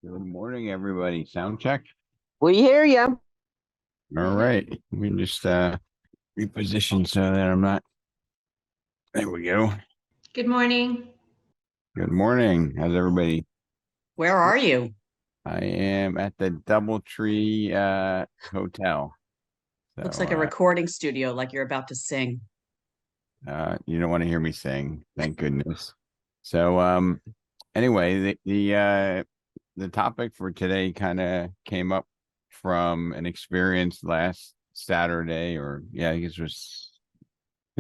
Good morning, everybody. Sound check. We hear you. All right. Let me just reposition so that I'm not. There we go. Good morning. Good morning. How's everybody? Where are you? I am at the DoubleTree Hotel. Looks So like a recording studio, like you're about to sing. you don't want to hear me sing, thank goodness. So anyway, the topic for today kind of came up from an experience last Saturday, or yeah, I guess it was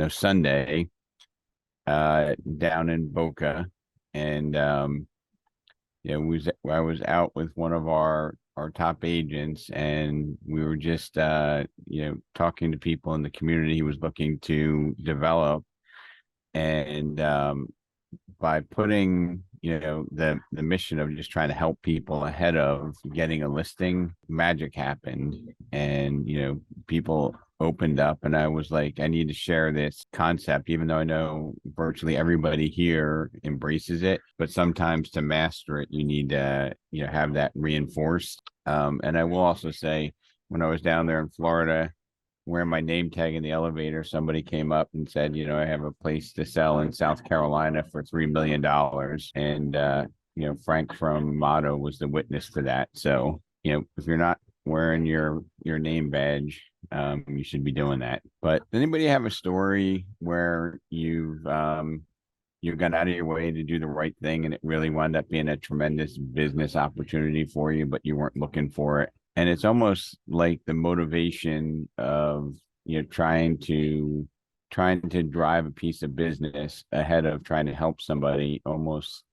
Sunday, down in Boca. And I was out with one of our top agents, and we were just talking to people in the community he was looking to develop. And by putting the mission of just trying to help people ahead of getting a listing, magic happened. And people opened up, and I was like, I need to share this concept, even though I know virtually everybody here embraces it, but sometimes to master it you need to have that reinforced. And I will also say, when I was down there in Florida wearing my name tag in the elevator, somebody came up and said, I have a place to sell in South Carolina for $3 million. And, Frank from Motto was the witness to that. So, if you're not wearing your name badge, you should be doing that. But anybody have a story where you've gone out of your way to do the right thing and it really wound up being a tremendous business opportunity for you, but you weren't looking for it? And it's almost like the motivation of trying to drive a piece of business ahead of trying to help somebody almost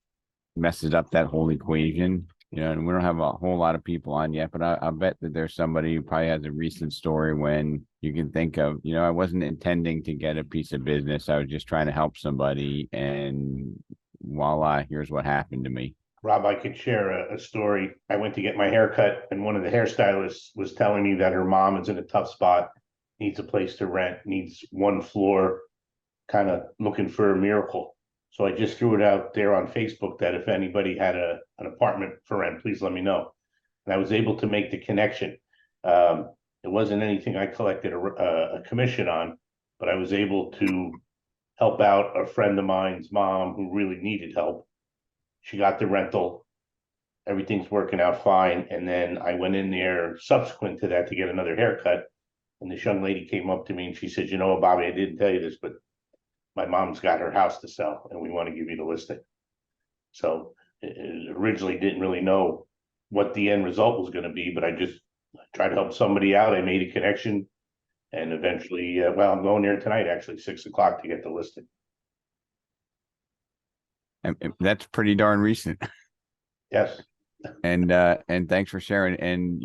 messes up that whole equation. And we don't have a whole lot of people on yet, but I bet that there's somebody who probably has a recent story when you can think of, I wasn't intending to get a piece of business. I was just trying to help somebody, and voila, here's what happened to me. Rob, I could share a story. I went to get my hair cut, and one of the hairstylists was telling me that her mom is in a tough spot, needs a place to rent, needs one floor, kind of looking for a miracle. So I just threw it out there on Facebook that if anybody had an apartment for rent, please let me know. And I was able to make the connection. It wasn't anything I collected a commission on, but I was able to help out a friend of mine's mom who really needed help. She got the rental. Everything's working out fine. And then I went in there subsequent to that to get another haircut. And this young lady came up to me and she said, Bobby, I didn't tell you this, but my mom's got her house to sell and we want to give you the listing. So originally didn't really know what the end result was going to be, but I just tried to help somebody out. I made a connection, and eventually, I'm going there tonight, actually 6 o'clock, to get the listing. And that's pretty darn recent. Yes. And thanks for sharing. And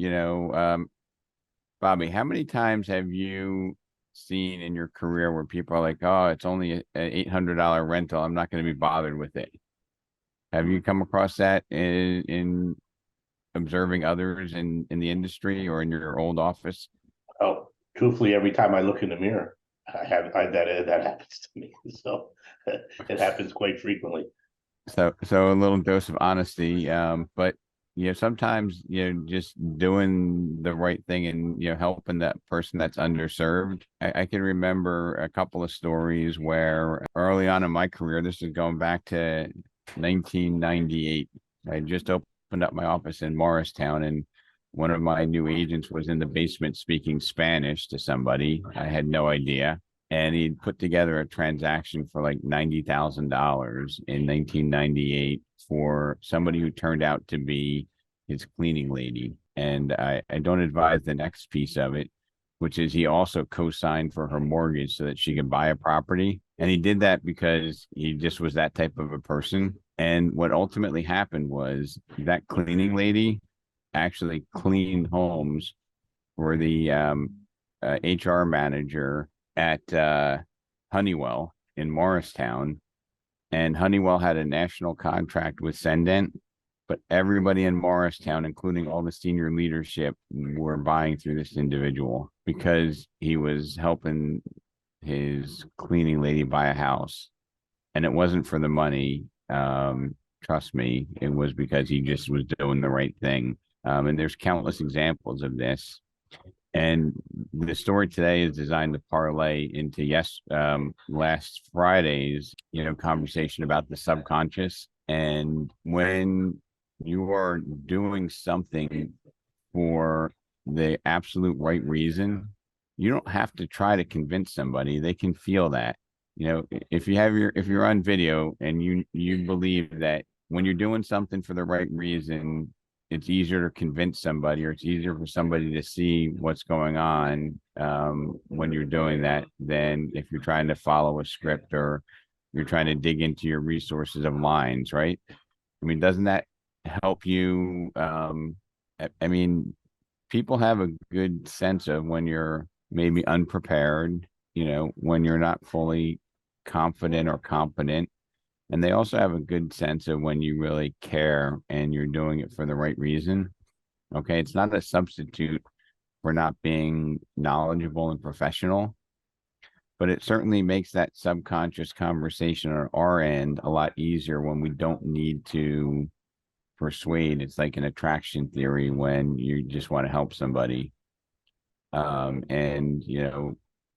Bobby, how many times have you seen in your career where people are like, oh, it's only an $800 rental, I'm not going to be bothered with it? Have you come across that in observing others in the industry or in your old office? Oh, truthfully, every time I look in the mirror, that happens to me. So it happens quite frequently. So a little dose of honesty, but sometimes just doing the right thing and helping that person that's underserved. I can remember a couple of stories where early on in my career, this is going back to 1998, I just opened up my office in Morristown, and one of my new agents was in the basement speaking Spanish to somebody. I had no idea. And he'd put together a transaction for like $90,000 in 1998 for somebody who turned out to be his cleaning lady. And I don't advise the next piece of it, which is he also co-signed for her mortgage so that she could buy a property. And he did that because he just was that type of a person. And what ultimately happened was that cleaning lady actually cleaned homes for the HR manager at Honeywell in Morristown. And Honeywell had a national contract with Sendent, but everybody in Morristown, including all the senior leadership, were buying through this individual because he was helping his cleaning lady buy a house. And it wasn't for the money. trust me, it was because he just was doing the right thing. And there's countless examples of this. And the story today is designed to parlay into last Friday's conversation about the subconscious. And when you are doing something for the absolute right reason, you don't have to try to convince somebody. They can feel that. If you're on video and you believe that when you're doing something for the right reason, it's easier to convince somebody, or it's easier for somebody to see what's going on when you're doing that than if you're trying to follow a script, or you're trying to dig into your resources of lines, right? I mean, doesn't that help you? I mean, people have a good sense of when you're maybe unprepared, when you're not fully confident or competent. And they also have a good sense of when you really care and you're doing it for the right reason. Okay. It's not a substitute for not being knowledgeable and professional, but it certainly makes that subconscious conversation on our end a lot easier when we don't need to persuade. It's like an attraction theory when you just want to help somebody. And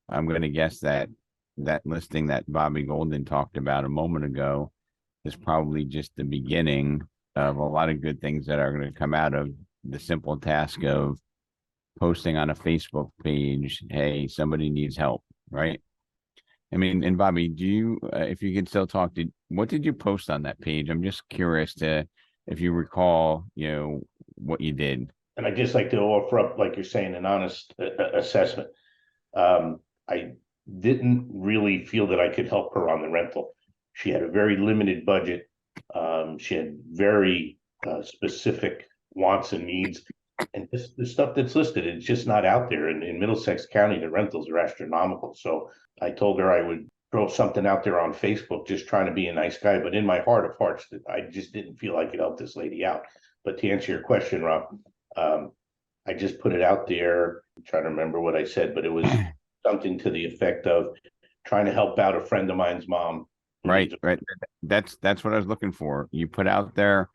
I'm going to guess that that listing that Bobby Golden talked about a moment ago is probably just the beginning of a lot of good things that are going to come out of the simple task of posting on a Facebook page, hey, somebody needs help, right? I mean, and Bobby, do you, if you could still talk, what did you post on that page? I'm just curious to, if you recall, what you did. And I'd just like to offer up, like you're saying, an honest assessment. I didn't really feel that I could help her on the rental. She had a very limited budget. She had very specific wants and needs. And the stuff that's listed, it's just not out there. In Middlesex County, the rentals are astronomical. So I told her I would throw something out there on Facebook, just trying to be a nice guy. But in my heart of hearts, I just didn't feel I could help this lady out. But to answer your question, Rob, I just put it out there. I'm trying to remember what I said, but it was something to the effect of trying to help out a friend of mine's mom. Right. That's what I was looking for. You put out there,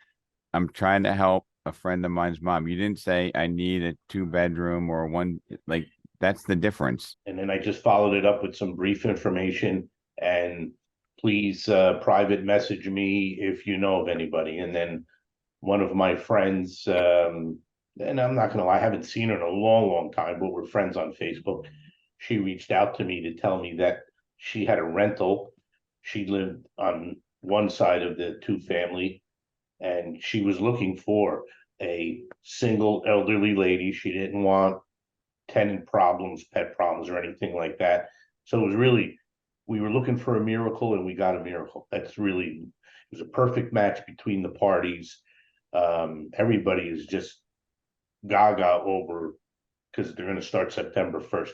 I'm trying to help a friend of mine's mom. You didn't say I need a 2-bedroom or one, like that's the difference. And then I just followed it up with some brief information, and please private message me if you know of anybody. And then one of my friends, and I'm not gonna lie, I haven't seen her in a long time, but we're friends on Facebook. She reached out to me to tell me that she had a rental. She lived on one side of the 2-family, and she was looking for a single elderly lady. She didn't want tenant problems, pet problems, or anything like that. So it was really, we were looking for a miracle, and we got a miracle. That's really, it was a perfect match between the parties. Everybody is just gaga over, because they're going to start September 1st.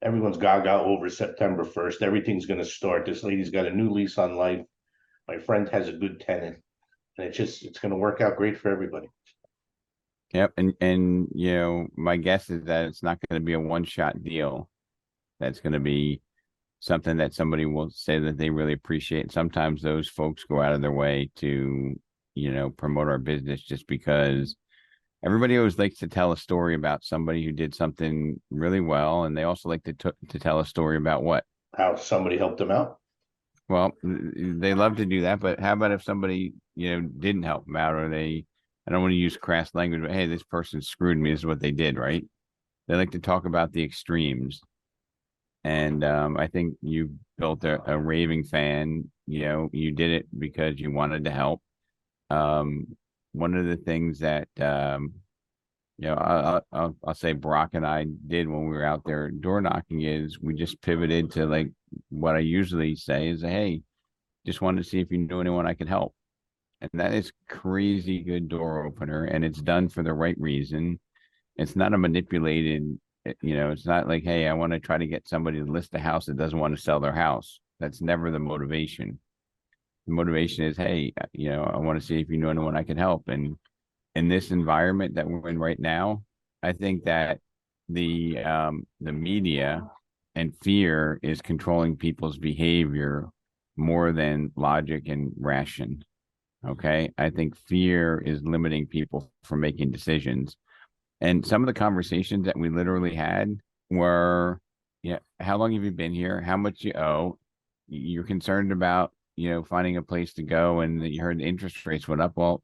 Everyone's gaga over September 1st. Everything's going to start. This lady's got a new lease on life. My friend has a good tenant, and it's going to work out great for everybody. Yep. And my guess is that it's not going to be a one-shot deal. That's going to be something that somebody will say that they really appreciate. Sometimes those folks go out of their way to, promote our business, just because everybody always likes to tell a story about somebody who did something really well. And they also like to tell a story about what? How somebody helped them out. Well, they love to do that, but how about if somebody, didn't help them out, or I don't want to use crass language, but hey, this person screwed me. This is what they did, right? They like to talk about the extremes. And I think you built a raving fan. You did it because you wanted to help. One of the things that I'll say Brock and I did when we were out there door knocking is we just pivoted to like what I usually say is, hey, just wanted to see if you knew anyone I could help. And that is crazy good door opener, and it's done for the right reason. It's not a manipulated, it's not like, hey, I want to try to get somebody to list a house that doesn't want to sell their house. That's never the motivation. The motivation is, hey, I want to see if you know anyone I can help. And in this environment that we're in right now, I think that the media and fear is controlling people's behavior more than logic and ration. Okay. I think fear is limiting people from making decisions. And some of the conversations that we literally had were, yeah, how long have you been here? How much you owe? You're concerned about, finding a place to go, and you heard the interest rates went up. Well,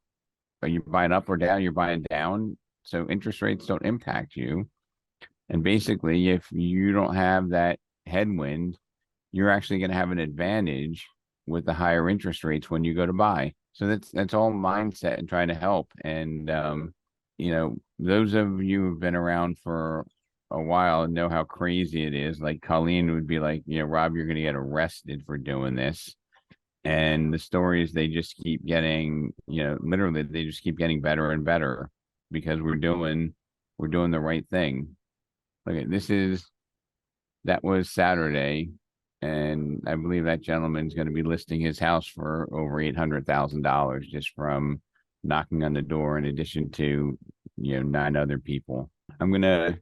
are you buying up or down? You're buying down. So interest rates don't impact you. And basically, if you don't have that headwind, you're actually going to have an advantage with the higher interest rates when you go to buy. So that's all mindset and trying to help. And those of you who've been around for a while know how crazy it is. Like Colleen would be like, Rob, you're going to get arrested for doing this. And the stories, they just keep getting, literally they just keep getting better and better because we're doing the right thing. Okay, that was Saturday, and I believe that gentleman's going to be listing his house for over $800,000 just from knocking on the door, in addition to 9 other people. I'm going to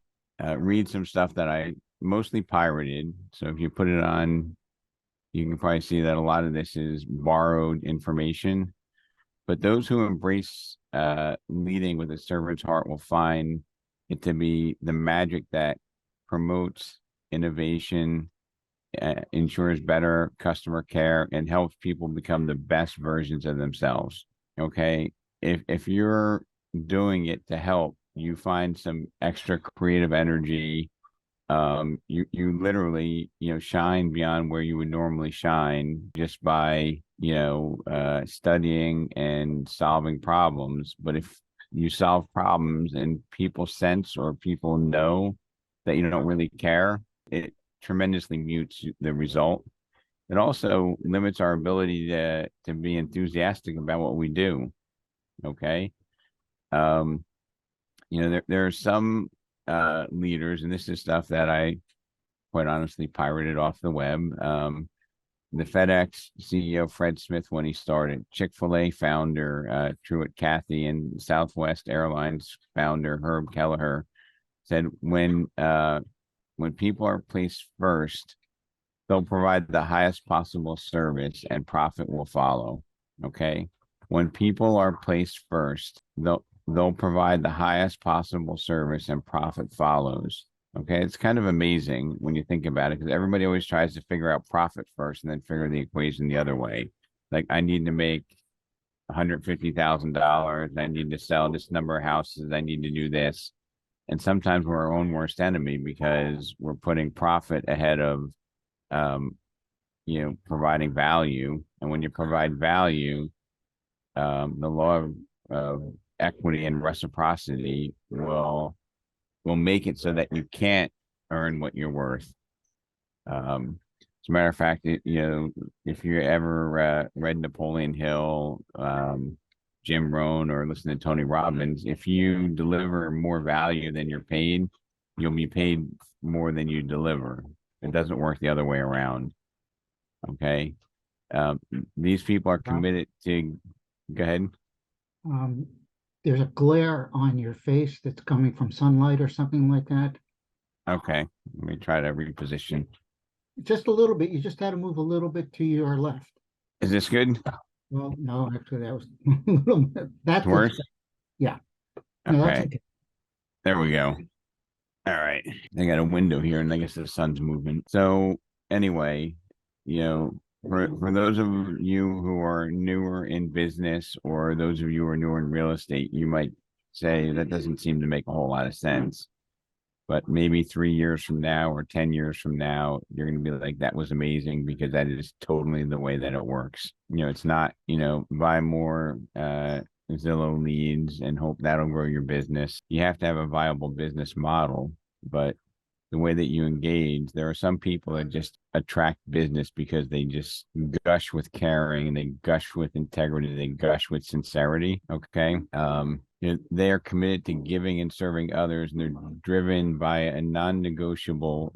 read some stuff that I mostly pirated. So if you put it on, you can probably see that a lot of this is borrowed information. But those who embrace leading with a servant's heart will find it to be the magic that promotes innovation, ensures better customer care, and helps people become the best versions of themselves. Okay. If you're doing it to help, you find some extra creative energy. You literally, shine beyond where you would normally shine just by, studying and solving problems. But if you solve problems and people sense or people know that you don't really care, it tremendously mutes the result. It also limits our ability to be enthusiastic about what we do. Okay. Um, there are some leaders, and this is stuff that I quite honestly pirated off the web. The FedEx CEO Fred Smith, when he started, Chick-fil-A founder Truett Cathy, and Southwest Airlines founder Herb Kelleher said, when people are placed first, they'll provide the highest possible service and profit will follow. Okay. When people are placed first, they'll provide the highest possible service and profit follows. Okay. It's kind of amazing when you think about it, because everybody always tries to figure out profit first and then figure the equation the other way. Like, I need to make $150,000. I need to sell this number of houses. I need to do this. And sometimes we're our own worst enemy because we're putting profit ahead of providing value. And when you provide value, the law of equity and reciprocity will make it so that you can't earn what you're worth. As a matter of fact, if you ever read Napoleon Hill, Jim Rohn, or listen to Tony Robbins, if you deliver more value than you're paid, you'll be paid more than you deliver. It doesn't work the other way around. Okay. These people are committed to, go ahead. There's a glare on your face that's coming from sunlight or something like that. Okay. Let me try to reposition. Just a little bit. You just had to move a little bit to your left. Is this good? Well, no, actually, that was a little bit. That's worse. Yeah. No, Okay. that's okay. There we go. All right. I got a window here, and I guess the sun's moving. So anyway, for those of you who are newer in business, or those of you who are newer in real estate, you might say that doesn't seem to make a whole lot of sense. But maybe 3 years from now or 10 years from now, you're going to be like, that was amazing, because that is totally the way that it works. It's not, buy more Zillow leads and hope that'll grow your business. You have to have a viable business model, but the way that you engage, there are some people that just attract business because they just gush with caring, and they gush with integrity, they gush with sincerity. Okay. They are committed to giving and serving others, and they're driven by non-negotiable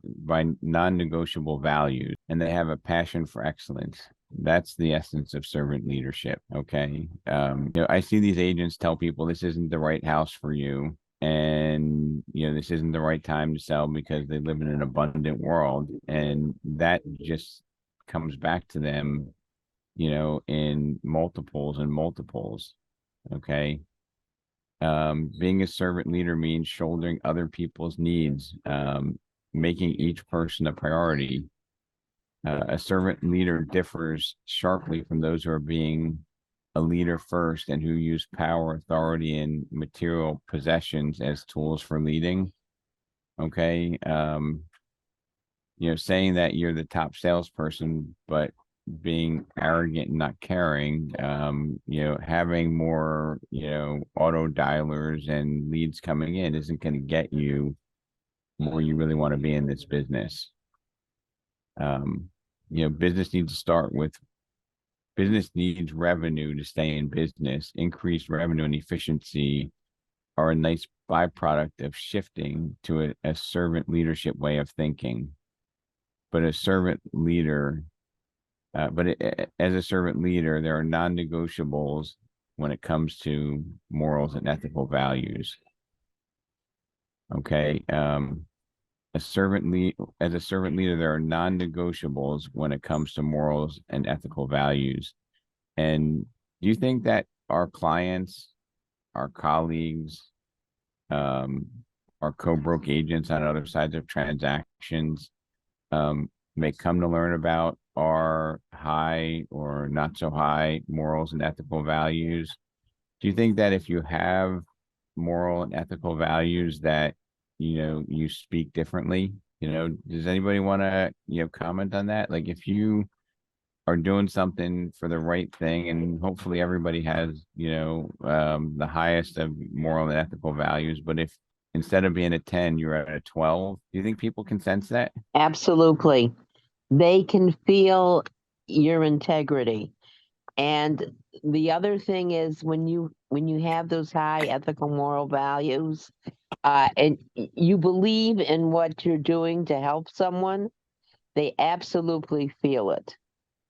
values, and they have a passion for excellence. That's the essence of servant leadership. Okay. I see these agents tell people this isn't the right house for you, and this isn't the right time to sell because they live in an abundant world, and that just comes back to them in multiples and multiples. Okay. Being a servant leader means shouldering other people's needs, making each person a priority. A servant leader differs sharply from those who are being a leader first and who use power, authority, and material possessions as tools for leading. Okay. Saying that you're the top salesperson, but being arrogant and not caring, having more, auto dialers and leads coming in isn't going to get you where you really want to be in this business. Business needs revenue to stay in business. Increased revenue and efficiency are a nice byproduct of shifting to a servant leadership way of thinking. But as a servant leader, there are non-negotiables when it comes to morals and ethical values. Okay. As a servant leader, there are non-negotiables when it comes to morals and ethical values. And do you think that our clients, our colleagues, our co-broke agents on other sides of transactions, may come to learn about our high or not so high morals and ethical values? Do you think that if you have moral and ethical values that, you speak differently? Does anybody want to, comment on that? Like if you are doing something for the right thing, and hopefully everybody has, the highest of moral and ethical values, but if instead of being a 10, you're at a 12, do you think people can sense that? Absolutely. They can feel your integrity. And the other thing is when you have those high ethical moral values, and you believe in what you're doing to help someone, they absolutely feel it.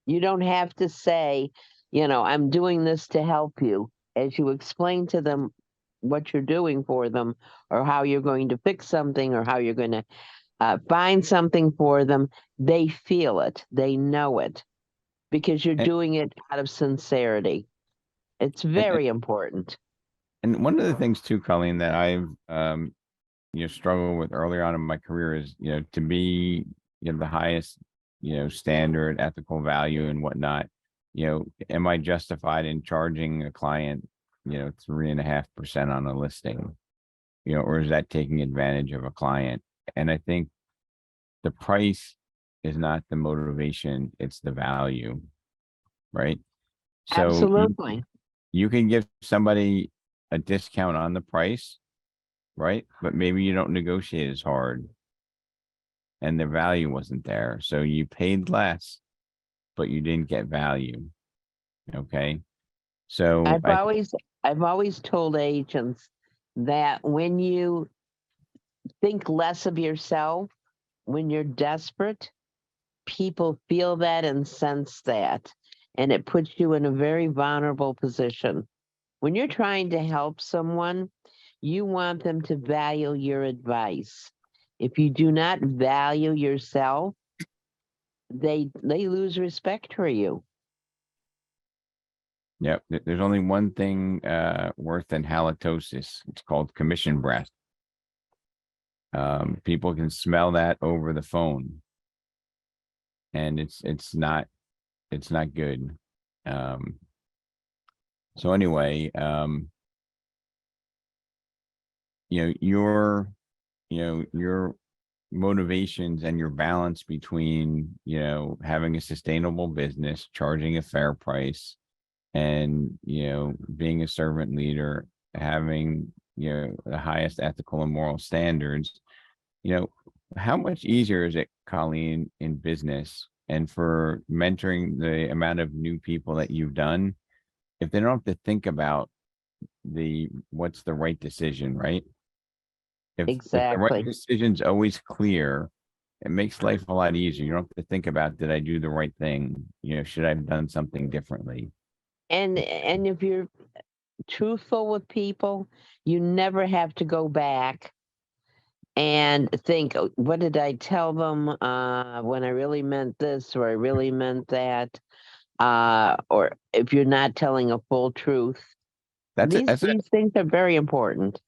You don't have to say, I'm doing this to help you. As you explain to them what you're doing for them, or how you're going to fix something, or how you're going to find something for them, they feel it. They know it because you're And, doing it out of sincerity. It's and, very important. and one of the things too, Colleen, that I've, struggled with earlier on in my career is, to be, the highest, standard ethical value and whatnot, am I justified in charging a client, 3.5% on a listing, or is that taking advantage of a client? And I think the price is not the motivation, it's the value, right? So Absolutely. you can give somebody a discount on the price, right? But maybe you don't negotiate as hard and the value wasn't there. So you paid less, but you didn't get value. Okay. So I've always told agents that when you think less of yourself, when you're desperate, people feel that and sense that, and it puts you in a very vulnerable position. When you're trying to help someone, you want them to value your advice. If you do not value yourself, they lose respect for you. yeah, there's only one thing worse than halitosis. It's called commission breath. People can smell that over the phone, and it's not good. So anyway, your motivations and your balance between, having a sustainable business, charging a fair price, and, being a servant leader, having, the highest ethical and moral standards, how much easier is it, Colleen, in business and for mentoring the amount of new people that you've done, if they don't have to think about what's the right decision, right? If the right Exactly. decision's always clear, it makes life a lot easier. You don't have to think about, did I do the right thing? Should I have done something differently? And if you're truthful with people, you never have to go back and think, "Oh, what did I tell them when I really meant this or I really meant that?" or if you're not telling a full truth. That's it. These things are very important.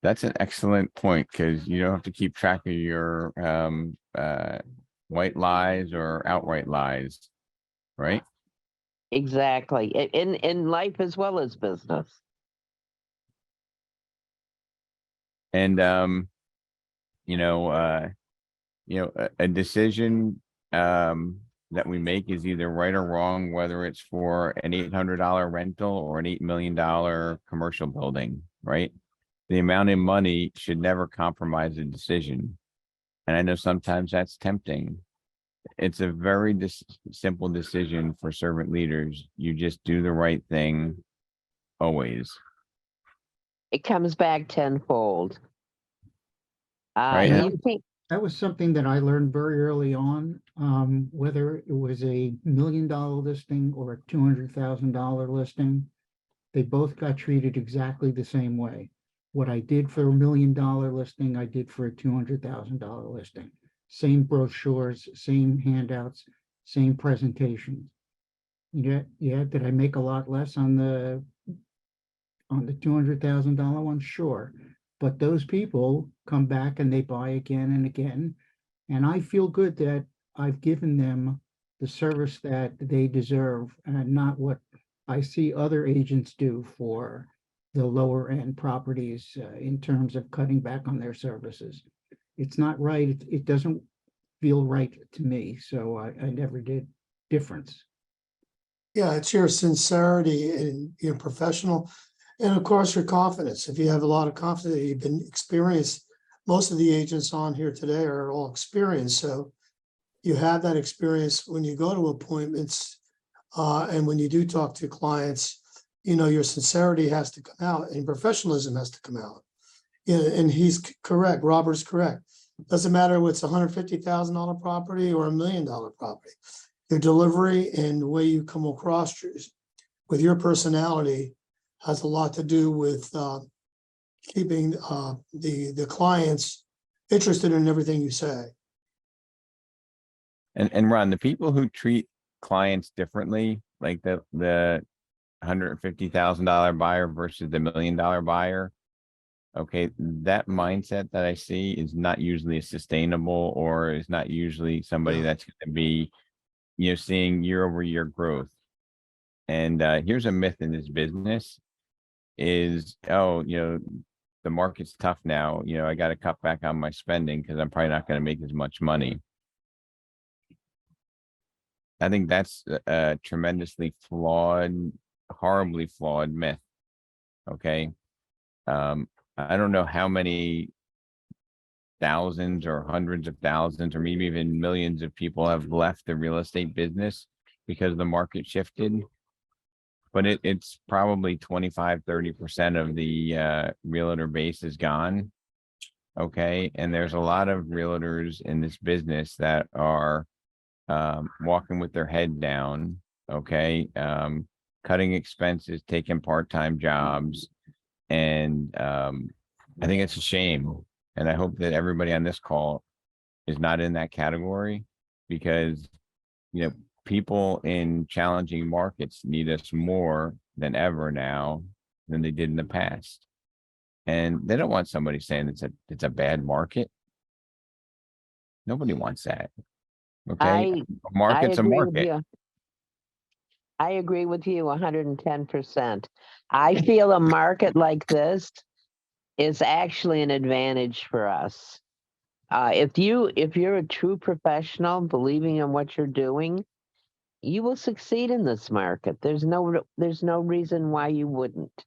That's an excellent point because you don't have to keep track of your white lies or outright lies, right? Exactly. In life as well as business. And a decision that we make is either right or wrong, whether it's for an $800 rental or an $8 million commercial building, right? The amount of money should never compromise a decision. And I know sometimes that's tempting. It's a very simple decision for servant leaders. You just do the right thing always, It comes back tenfold. right? Yeah. You think That was something that I learned very early on, whether it was a $1 million listing or a $200,000 listing. They both got treated exactly the same way. What I did for a $1 million listing, I did for a $200,000 listing. Same brochures, same handouts, same presentations. Yeah, did I make a lot less on the $200,000 one? Sure. But those people come back and they buy again and again. And I feel good that I've given them the service that they deserve and not what I see other agents do for the lower end properties in terms of cutting back on their services. It's not right. It doesn't feel right to me. So I never did difference. Yeah, it's your sincerity and your professional, and of course your confidence. If you have a lot of confidence, you've been experienced. Most of the agents on here today are all experienced, so you have that experience when you go to appointments, and when you do talk to clients. Your sincerity has to come out, and professionalism has to come out. Yeah, and he's correct. Robert's correct. Doesn't matter if it's $150,000 property or $1 million property. Your delivery and the way you come across with your personality has a lot to do with keeping the clients interested in everything you say. And Ron, the people who treat clients differently, like the $150,000 buyer versus the $1 million buyer, okay, that mindset that I see is not usually sustainable, or is not usually somebody Yeah. that's going to be, seeing year over year growth. And here's a myth in this business is, the market's tough now. I got to cut back on my spending because I'm probably not going to make as much money. I think that's a tremendously flawed, horribly flawed myth. Okay. I don't know how many thousands or hundreds of thousands or maybe even millions of people have left the real estate business because the market shifted. But it's probably 25-30% of the realtor base is gone. Okay. And there's a lot of realtors in this business that are walking with their head down. Okay. Cutting expenses, taking part-time jobs. And I think it's a shame. And I hope that everybody on this call is not in that category, because, people in challenging markets need us more than ever now than they did in the past. And they don't want somebody saying it's a bad market. Nobody wants that. Okay. I Market's a agree with market. you. I agree with you 110%. I feel a market like this is actually an advantage for us. If you're a true professional, believing in what you're doing, you will succeed in this market. There's no reason why you wouldn't.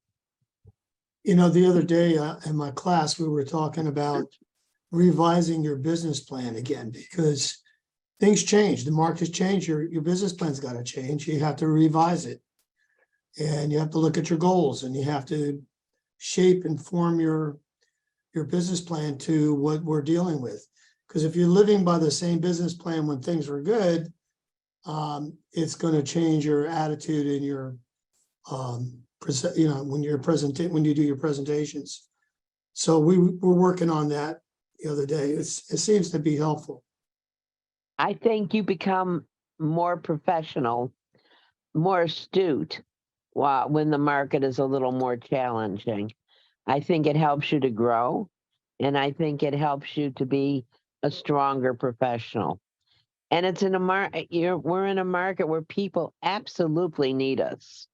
The other day in my class, we were talking about revising your business plan again, because things change. The market's changed. Your business plan's got to change. You have to revise it. And you have to look at your goals, and you have to shape and form your business plan to what we're dealing with. Because if you're living by the same business plan when things were good, it's going to change your attitude and your when you do your presentations. So we're working on that the other day. It seems to be helpful. I think you become more professional more astute when the market is a little more challenging. I think it helps you to grow, and I think it helps you to be a stronger professional. And it's in a we're in a market where people absolutely need us.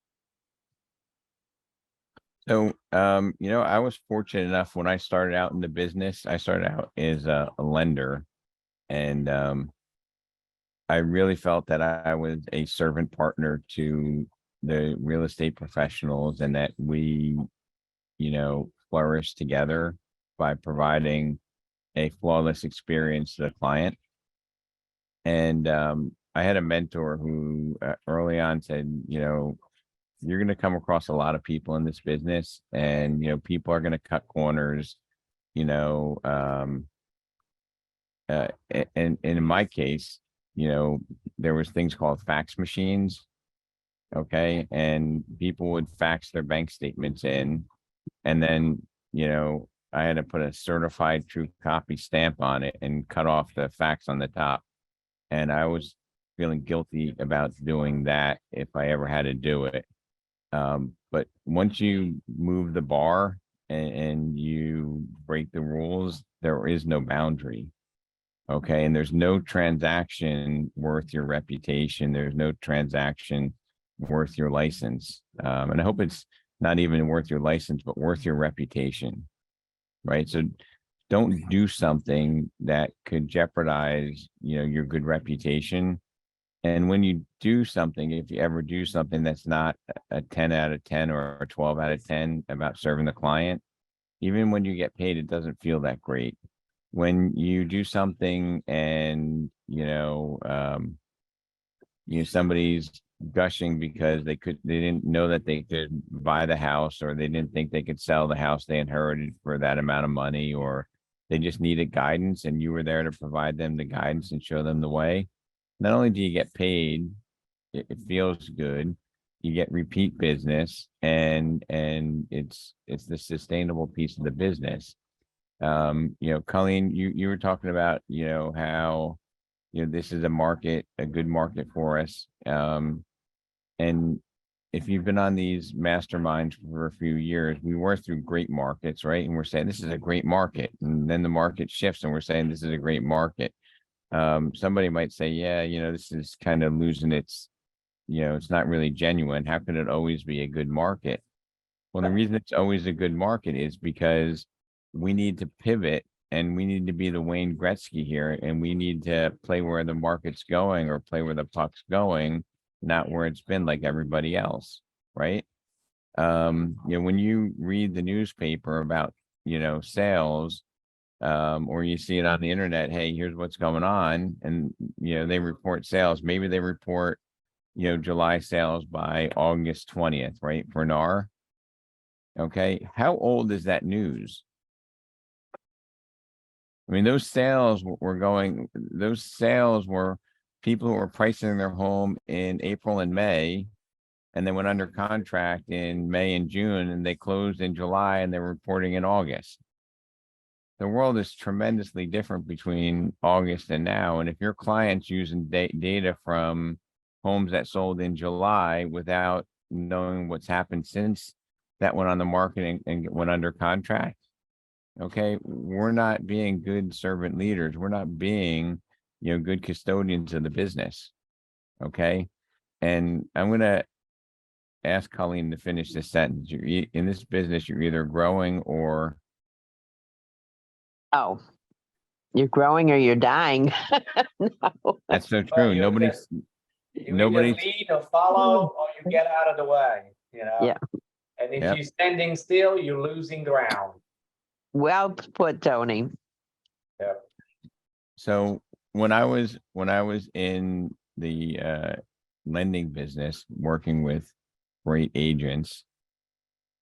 So, I was fortunate enough when I started out in the business, I started out as a lender, and I really felt that I was a servant partner to the real estate professionals, and that we, flourish together by providing a flawless experience to the client. And I had a mentor who early on said, you're going to come across a lot of people in this business, and people are going to cut corners, you know um and in my case, there was things called fax machines. Okay, and people would fax their bank statements in, and then I had to put a certified true copy stamp on it and cut off the fax on the top, and I was feeling guilty about doing that if I ever had to do it. But once you move the bar, and you break the rules, there is no boundary. Okay. And there's no transaction worth your reputation. There's no transaction worth your license. And I hope it's not even worth your license, but worth your reputation. Right. So don't do something that could jeopardize, your good reputation. And when you do something, if you ever do something that's not a 10 out of 10 or a 12 out of 10 about serving the client, even when you get paid, it doesn't feel that great. When you do something and, somebody's gushing because they didn't know that they could buy the house, or they didn't think they could sell the house they inherited for that amount of money, or they just needed guidance, and you were there to provide them the guidance and show them the way. Not only do you get paid, it feels good. You get repeat business, and it's the sustainable piece of the business. Colleen, you were talking about, how, this is a good market for us. And if you've been on these masterminds for a few years, we work through great markets, right? And we're saying this is a great market. And then the market shifts and we're saying this is a great market. Somebody might say, yeah, this is kind of losing its, it's not really genuine. How can it always be a good market? Well, the reason it's always a good market is because we need to pivot, and we need to be the Wayne Gretzky here, and we need to play where the market's going, or play where the puck's going, not where it's been like everybody else, right? When you read the newspaper about, sales, or you see it on the internet, hey, here's what's going on, and they report sales. Maybe they report, July sales by August 20th, right? For NAR. Okay, how old is that news? I mean, those sales were people who were pricing their home in April and May, and they went under contract in May and June, and they closed in July, and they're reporting in August. The world is tremendously different between August and now. And if your client's using data from homes that sold in July without knowing what's happened since that went on the market and went under contract, okay, we're not being good servant leaders. We're not being, good custodians of the business. Okay. And I'm going to ask Colleen to finish this sentence. In this business, you're either growing or. Oh, you're growing or you're dying. No. That's so true. You Nobody's either lead or follow, or you get out of the way, Yeah. And if Yep. you're standing still, you're losing ground. Well put, Tony. Yeah. So when I was in the lending business, working with great agents,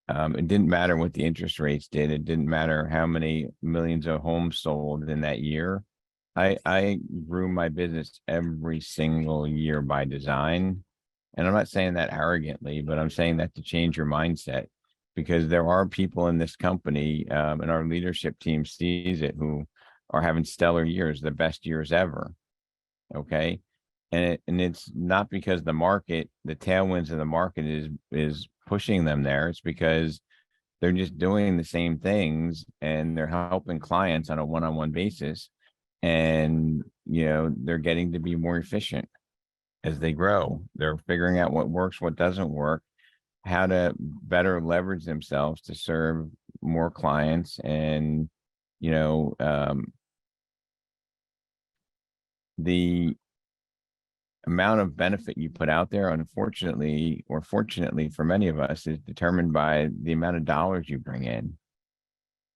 it didn't matter what the interest rates did. It didn't matter how many millions of homes sold in that year. I grew my business every single year by design. And I'm not saying that arrogantly, but I'm saying that to change your mindset, because there are people in this company, and our leadership team sees it, who are having stellar years, the best years ever. Okay. and it's not because the market, the tailwinds of the market is pushing them there. It's because they're just doing the same things and they're helping clients on a one-on-one basis. And, they're getting to be more efficient as they grow. They're figuring out what works, what doesn't work, how to better leverage themselves to serve more clients. And, the amount of benefit you put out there, unfortunately, or fortunately for many of us, is determined by the amount of dollars you bring in.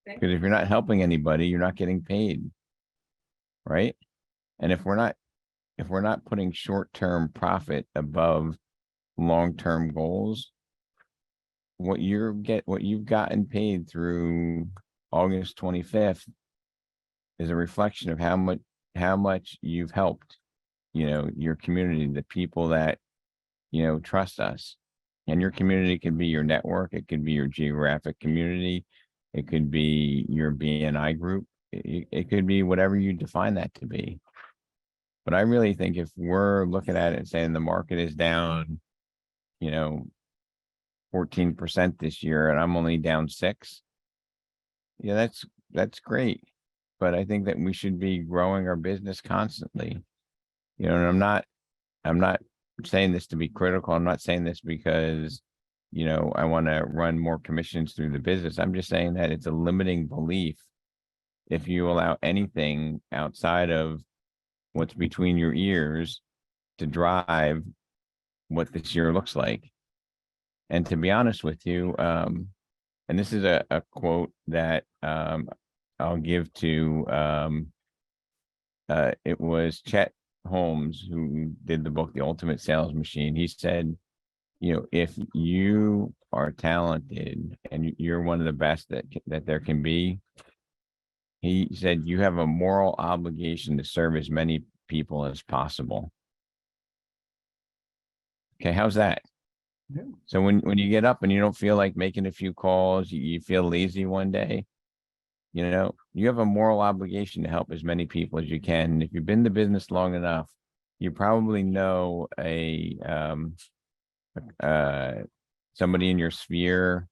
Because if you're not helping anybody, you're not getting paid. Right. And if we're not putting short-term profit above long-term goals, what you've gotten paid through August 25th is a reflection of how much you've helped, your community, the people that, trust us. And your community could be your network, it could be your geographic community, it could be your BNI group, it could be whatever you define that to be. But I really think if we're looking at it and saying the market is down, 14% this year, and I'm only down 6%, yeah, that's great. But I think that we should be growing our business constantly. And I'm not saying this to be critical. I'm not saying this because, I want to run more commissions through the business. I'm just saying that it's a limiting belief if you allow anything outside of what's between your ears to drive what this year looks like. And to be honest with you, and this is a quote that I'll give to, it was Chet Holmes, who did the book, The Ultimate Sales Machine. He said, if you are talented and you're one of the best that there can be, he said, you have a moral obligation to serve as many people as possible. Okay, how's that? Yeah. So when you get up and you don't feel like making a few calls, you feel lazy one day, you have a moral obligation to help as many people as you can. And if you've been in the business long enough, you probably know somebody in your sphere.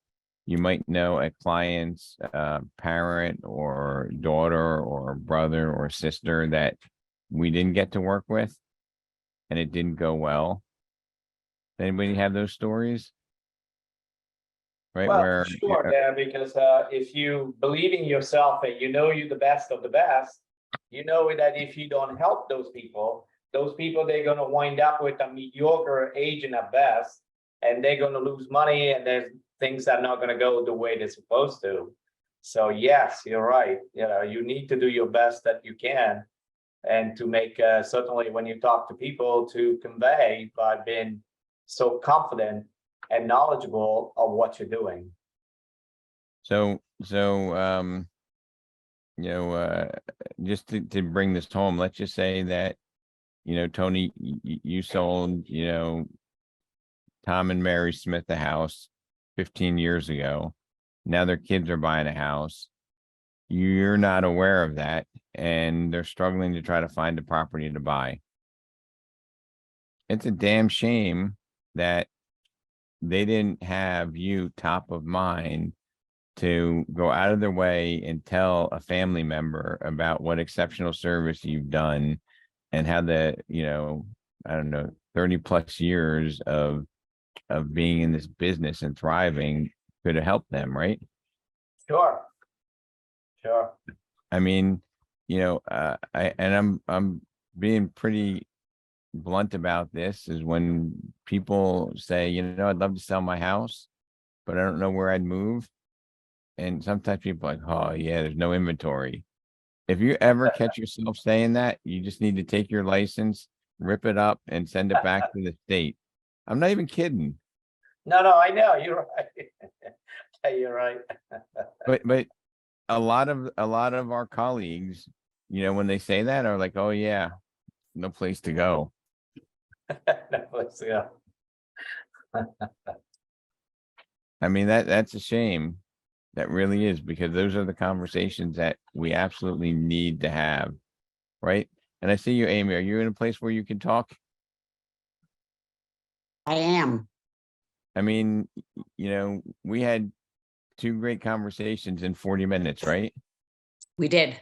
You might know a client's parent or daughter or brother or sister that we didn't get to work with and it didn't go well. Anybody have those stories? Right, Well, where for sure, Dan, because if you believe in yourself and you know you're the best of the best, you know that if you don't help those people, they're going to wind up with a mediocre agent at best, and they're going to lose money, and there's things that are not going to go the way they're supposed to. So yes, you're right. You need to do your best that you can, and to make certainly when you talk to people, to convey by being so confident and knowledgeable of what you're doing. So just to bring this home, let's just say that, Tony, you sold, Tom and Mary Smith a house 15 years ago. Now their kids are buying a house. You're not aware of that, and they're struggling to try to find a property to buy. It's a damn shame that they didn't have you top of mind to go out of their way and tell a family member about what exceptional service you've done and how the, I don't know, 30 plus years of being in this business and thriving could have helped them, right? Sure. I mean, I'm being pretty blunt about this, is when people say, I'd love to sell my house, but I don't know where I'd move. And sometimes people are like, oh yeah, there's no inventory. If you ever catch yourself saying that, you just need to take your license, rip it up, and send it back to the state. I'm not even kidding. No, I know, you're right. You're right. But a lot of our colleagues, when they say that, are like, oh yeah, no place to go. No place to go. I mean, that's a shame. That really is, because those are the conversations that we absolutely need to have, right? And I see you, Amy. Are you in a place where you can talk? I am. I mean, we had two great conversations in 40 minutes, right? We did.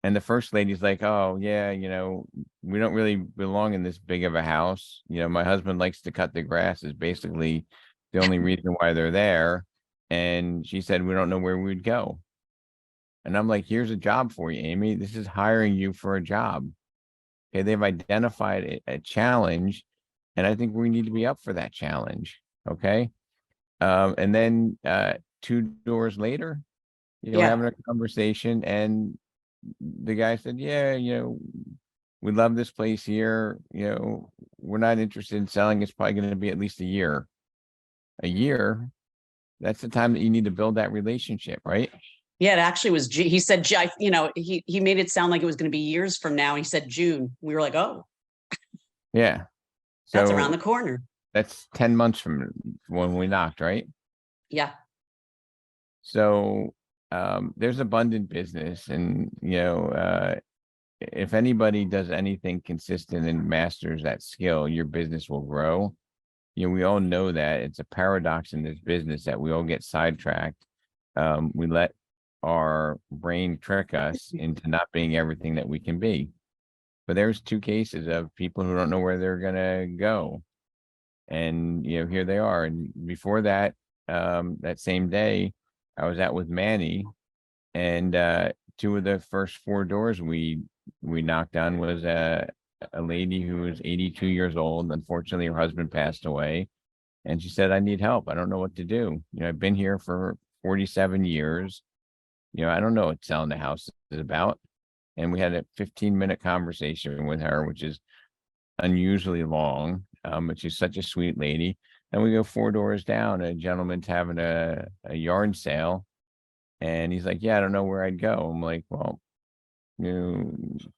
And the first lady's like, oh, yeah, we don't really belong in this big of a house. My husband likes to cut the grass is basically the only reason why they're there. And she said, we don't know where we'd go. And I'm like, here's a job for you, Amy. This is hiring you for a job. Okay. They've identified a challenge, and I think we need to be up for that challenge. Okay. And then 2 doors later, Yeah. having a conversation, and the guy said, yeah, we love this place here. We're not interested in selling. It's probably going to be at least a year. A year. That's the time that you need to build that relationship, right? Yeah, it actually was. He said, he made it sound like it was going to be years from now. He said June. We were like, oh, Yeah. that's So around the corner. that's 10 months from when we knocked, right? Yeah. So there's abundant business, and if anybody does anything consistent and masters that skill, your business will grow. We all know that it's a paradox in this business that we all get sidetracked. We let our brain trick us into not being everything that we can be. But there's two cases of people who don't know where they're gonna go, and here they are. And before that, that same day, I was out with Manny, and two of the first 4 doors we knocked on was a lady who was 82 years old. Unfortunately, her husband passed away, and she said, I need help. I don't know what to do. I've been here for 47 years. I don't know what selling the house is about. And we had a 15-minute conversation with her, which is unusually long, but she's such a sweet lady. And we go 4 doors down, a gentleman's having a yard sale, and he's like, yeah, I don't know where I'd go. I'm like, well,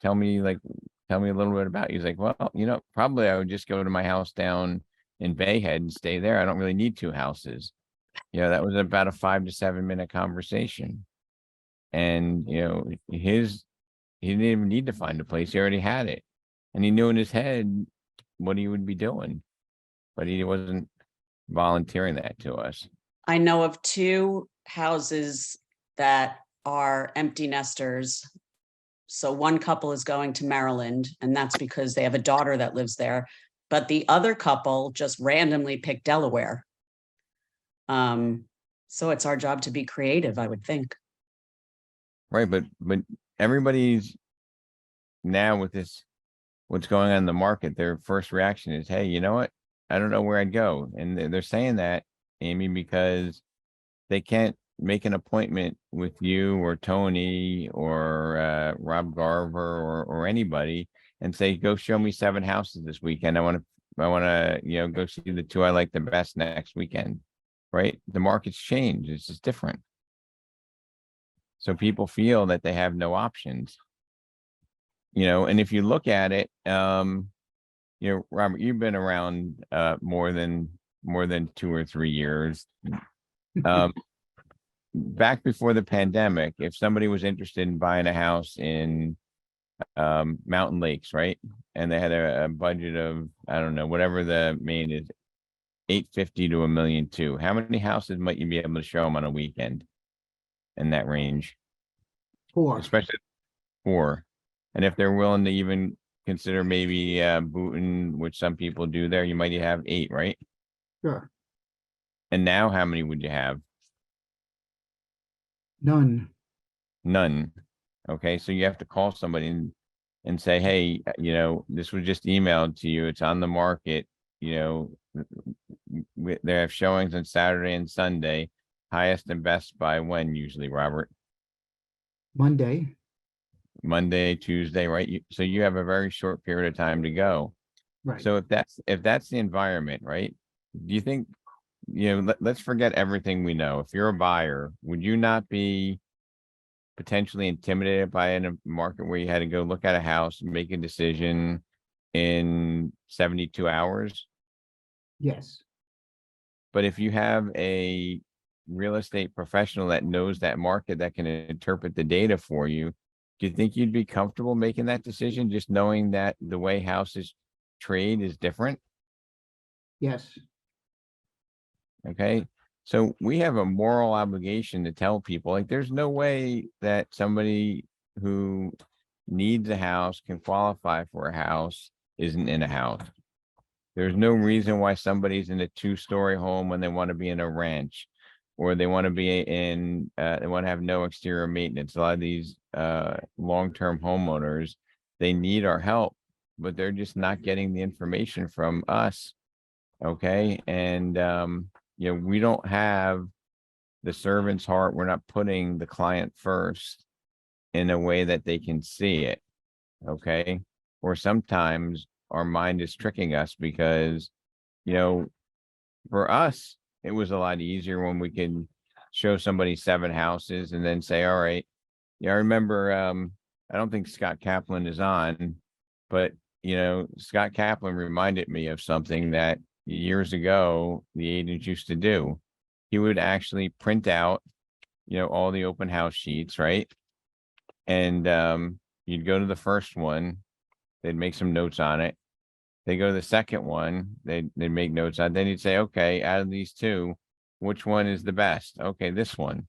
tell me a little bit about you. He's like, well, probably I would just go to my house down in Bayhead and stay there. I don't really need 2 houses. That was about a 5 to 7 minute conversation. And, he didn't even need to find a place. He already had it. And he knew in his head what he would be doing, but he wasn't volunteering that to us. I know of 2 houses that are empty nesters. So one couple is going to Maryland, and that's because they have a daughter that lives there. But the other couple just randomly picked Delaware. So it's our job to be creative, I would think. Right, but everybody's now with this, what's going on in the market, their first reaction is, hey, you know what? I don't know where I'd go. And they're saying that, Amy, because they can't make an appointment with you or Tony or Rob Garver or anybody and say, go show me 7 houses this weekend. I want to, go see the 2 I like the best next weekend. Right? The market's changed. It's just different. So people feel that they have no options. And if you look at it, Robert, you've been around more than 2 or 3 years. Back before the pandemic, if somebody was interested in buying a house in Mountain Lakes, right, and they had a budget of, I don't know, whatever the main is, 850 to $1.2 million, how many houses might you be able to show them on a weekend in that range? 4. Especially 4. And if they're willing to even consider maybe booting, which some people do there, you might have 8, right? Sure. And now how many would you have? None. None. Okay, so you have to call somebody and say, hey, this was just emailed to you. It's on the market. They have showings on Saturday and Sunday. Highest and best by when usually, Robert? Monday. Monday, Tuesday, right? So you have a very short period of time to go. Right. So if that's the environment, right? Do you think, let's forget everything we know. If you're a buyer, would you not be potentially intimidated by a market where you had to go look at a house and make a decision in 72 hours? Yes. But if you have a real estate professional that knows that market, that can interpret the data for you, do you think you'd be comfortable making that decision, just knowing that the way houses trade is different? Yes, Okay. So we have a moral obligation to tell people, like, there's no way that somebody who needs a house, can qualify for a house, isn't in a house. There's no reason why somebody's in a 2-story home when they want to be in a ranch, or they want to be in, they want to have no exterior maintenance. A lot of these long-term homeowners, they need our help, but they're just not getting the information from us. Okay. And we don't have the servant's heart. We're not putting the client first in a way that they can see it. Okay. Or sometimes our mind is tricking us because, for us, it was a lot easier when we could show somebody 7 houses and then say, all right. Yeah, I remember, I don't think Scott Kaplan is on, but Scott Kaplan reminded me of something that years ago the agents used to do. He would actually print out, all the open house sheets, right? And you'd go to the first one, they'd make some notes on it. They go to the second one, they'd make notes on it. Then he'd say, okay, out of these 2, which one is the best? Okay, this one.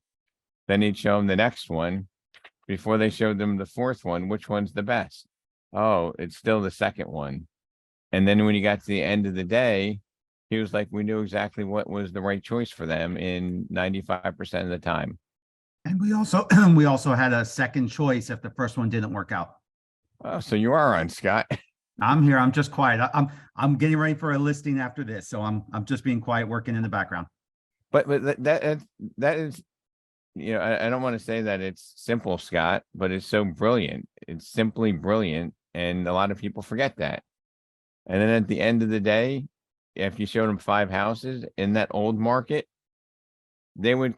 Then he'd show them the next one. Before they showed them the 4th one, which one's the best? Oh, it's still the second one. And then when he got to the end of the day, he was like, we knew exactly what was the right choice for them in 95% of the time. And we also we also had a second choice if the first one didn't work out. Oh, so you are on, Scott. I'm here. I'm just quiet. I'm getting ready for a listing after this, so I'm just being quiet, working in the background. But that is, I don't want to say that it's simple, Scott, but it's so brilliant. It's simply brilliant, and a lot of people forget that. And then at the end of the day, if you showed them 5 houses in that old market, they would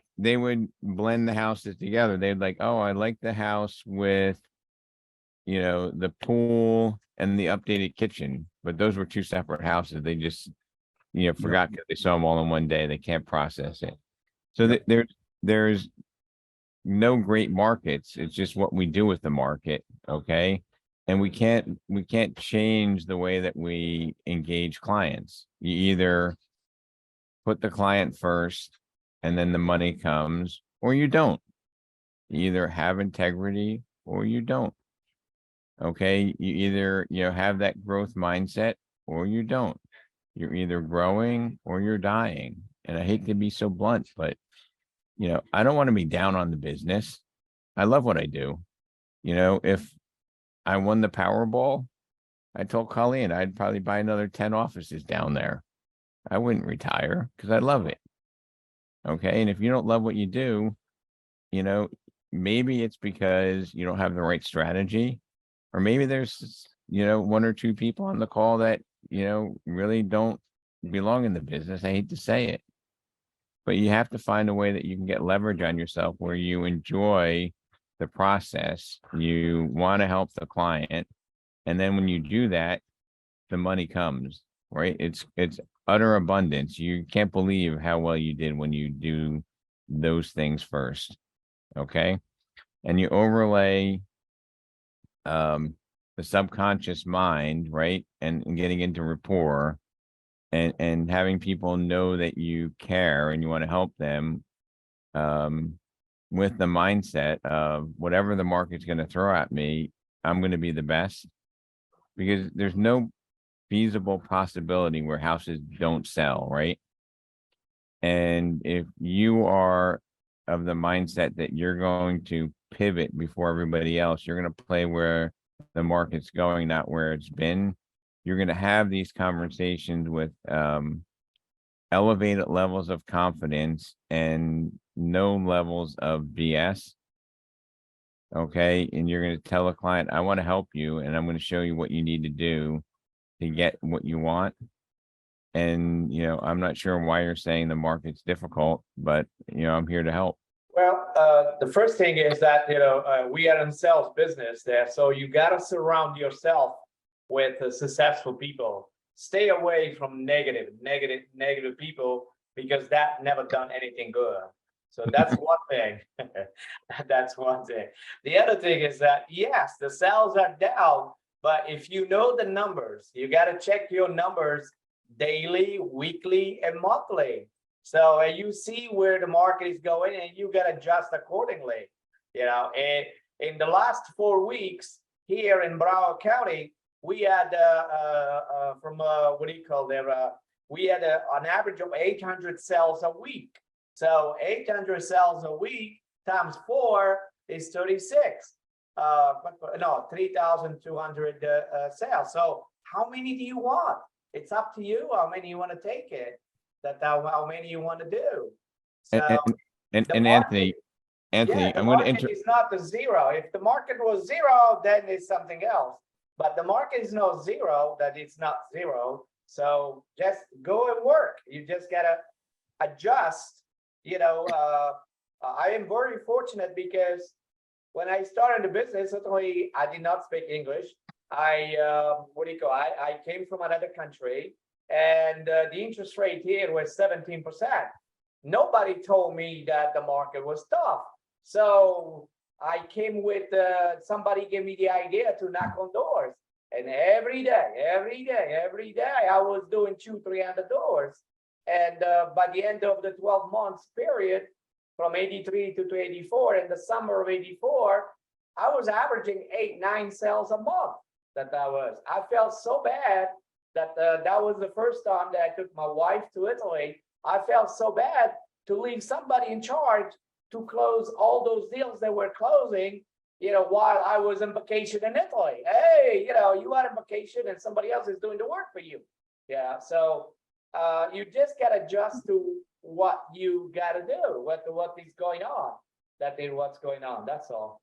blend the houses together. They'd like, oh, I like the house with, the pool and the updated kitchen, but those were 2 separate houses. They just, forgot because they saw them all in one day. They can't process it. So there's no great markets. It's just what we do with the market. Okay. And we can't change the way that we engage clients. You either put the client first and then the money comes, or you don't. You either have integrity or you don't. Okay. You either, have that growth mindset or you don't. You're either growing or you're dying. And I hate to be so blunt, but I don't want to be down on the business. I love what I do. If I won the Powerball, I told Colleen I'd probably buy another 10 offices down there. I wouldn't retire because I love it. Okay. And if you don't love what you do, maybe it's because you don't have the right strategy, or maybe there's, 1 or 2 people on the call that, really don't belong in the business. I hate to say it, but you have to find a way that you can get leverage on yourself where you enjoy the process. You want to help the client. And then when you do that, the money comes, right? It's utter abundance. You can't believe how well you did when you do those things first. Okay. And you overlay the subconscious mind, right? And getting into rapport and having people know that you care and you want to help them with the mindset of whatever the market's going to throw at me, I'm going to be the best, because there's no feasible possibility where houses don't sell, right? And if you are of the mindset that you're going to pivot before everybody else, you're going to play where the market's going, not where it's been. You're going to have these conversations with elevated levels of confidence and no levels of BS. Okay. And you're going to tell a client, I want to help you, and I'm going to show you what you need to do to get what you want. And, I'm not sure why you're saying the market's difficult, but, I'm here to help. Well, the first thing is that, we are in sales business there. So you got to surround yourself with successful people. Stay away from negative people, because that never done anything good. So that's one thing. That's one thing. The other thing is that, yes, the sales are down, but if you know the numbers, you got to check your numbers daily, weekly, and monthly. So you see where the market is going, and you got to adjust accordingly. You know, and in the last 4 weeks here in Broward County, we had from what do you call there? We had an average of 800 sales a week. So 800 sales a week times 4 is 36. No, 3,200 sales. So how many do you want? It's up to you how many you want to take it. How many you want to do. So And the Anthony, yeah, the I'm going to market is not the zero. If the market was zero, then it's something else. But the market is not zero, that it's not zero. So just go and work. You just gotta adjust. You know, I am very fortunate because when I started the business, certainly I did not speak English. I came from another country, and the interest rate here was 17%. Nobody told me that the market was tough. So I came with somebody gave me the idea to knock on doors. And every day, I was doing 200-300 doors. And by the end of the 12 months period, from 83 to 84, in the summer of 84, I was averaging 8-9 sales a month. I felt so bad that that was the first time that I took my wife to Italy. I felt so bad to leave somebody in charge to close all those deals that were closing, you know, while I was on vacation in Italy. Hey, you know, you are on vacation and somebody else is doing the work for you. Yeah, so you just got to adjust to what you got to do, what is going on. What's going on. That's all.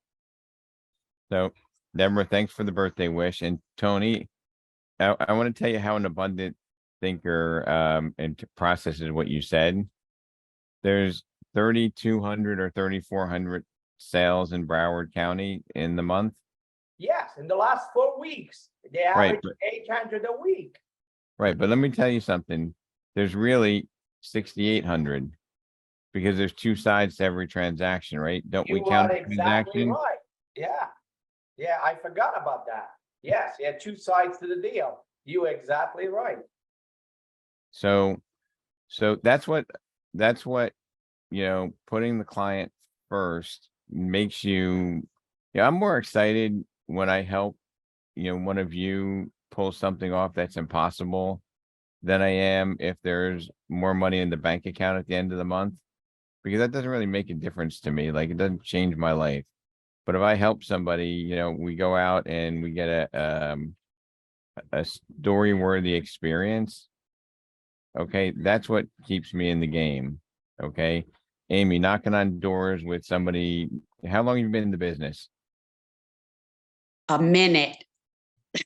So, Deborah, thanks for the birthday wish. And Tony, I want to tell you how an abundant thinker and processes what you said. There's 3,200 or 3,400 sales in Broward County in the month. Yes, in the last 4 weeks, they Right, average 800 a week. Right, but let me tell you something. There's really 6,800 because there's 2 sides to every transaction, right? Don't we You count are a exactly transaction? right. Yeah, I forgot about that. Yes, you had 2 sides to the deal. You exactly right. So that's what putting the client first makes you. Yeah, I'm more excited when I help one of you pull something off that's impossible than I am if there's more money in the bank account at the end of the month, because that doesn't really make a difference to me. Like, it doesn't change my life. But if I help somebody, we go out and we get a story worthy experience. Okay, that's what keeps me in the game. Okay, Amy, knocking on doors with somebody. How long have you been in the business? A minute.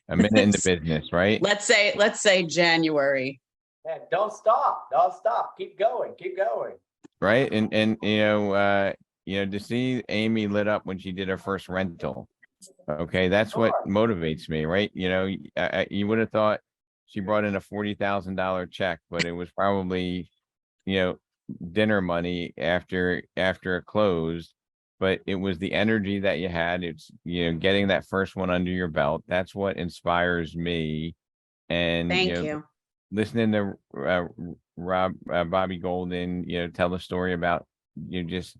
A minute in the business, right? Let's say January. Yeah, don't stop. Don't stop. Keep going. Keep going. Right, and to see Amy lit up when she did her first rental. Okay, that's what motivates me, right? You would have thought she brought in a $40,000 check, but it was probably dinner money after it closed. But it was the energy that you had. It's getting that first one under your belt. That's what inspires me. And Thank you. listening to Bobby Golden, tell the story about just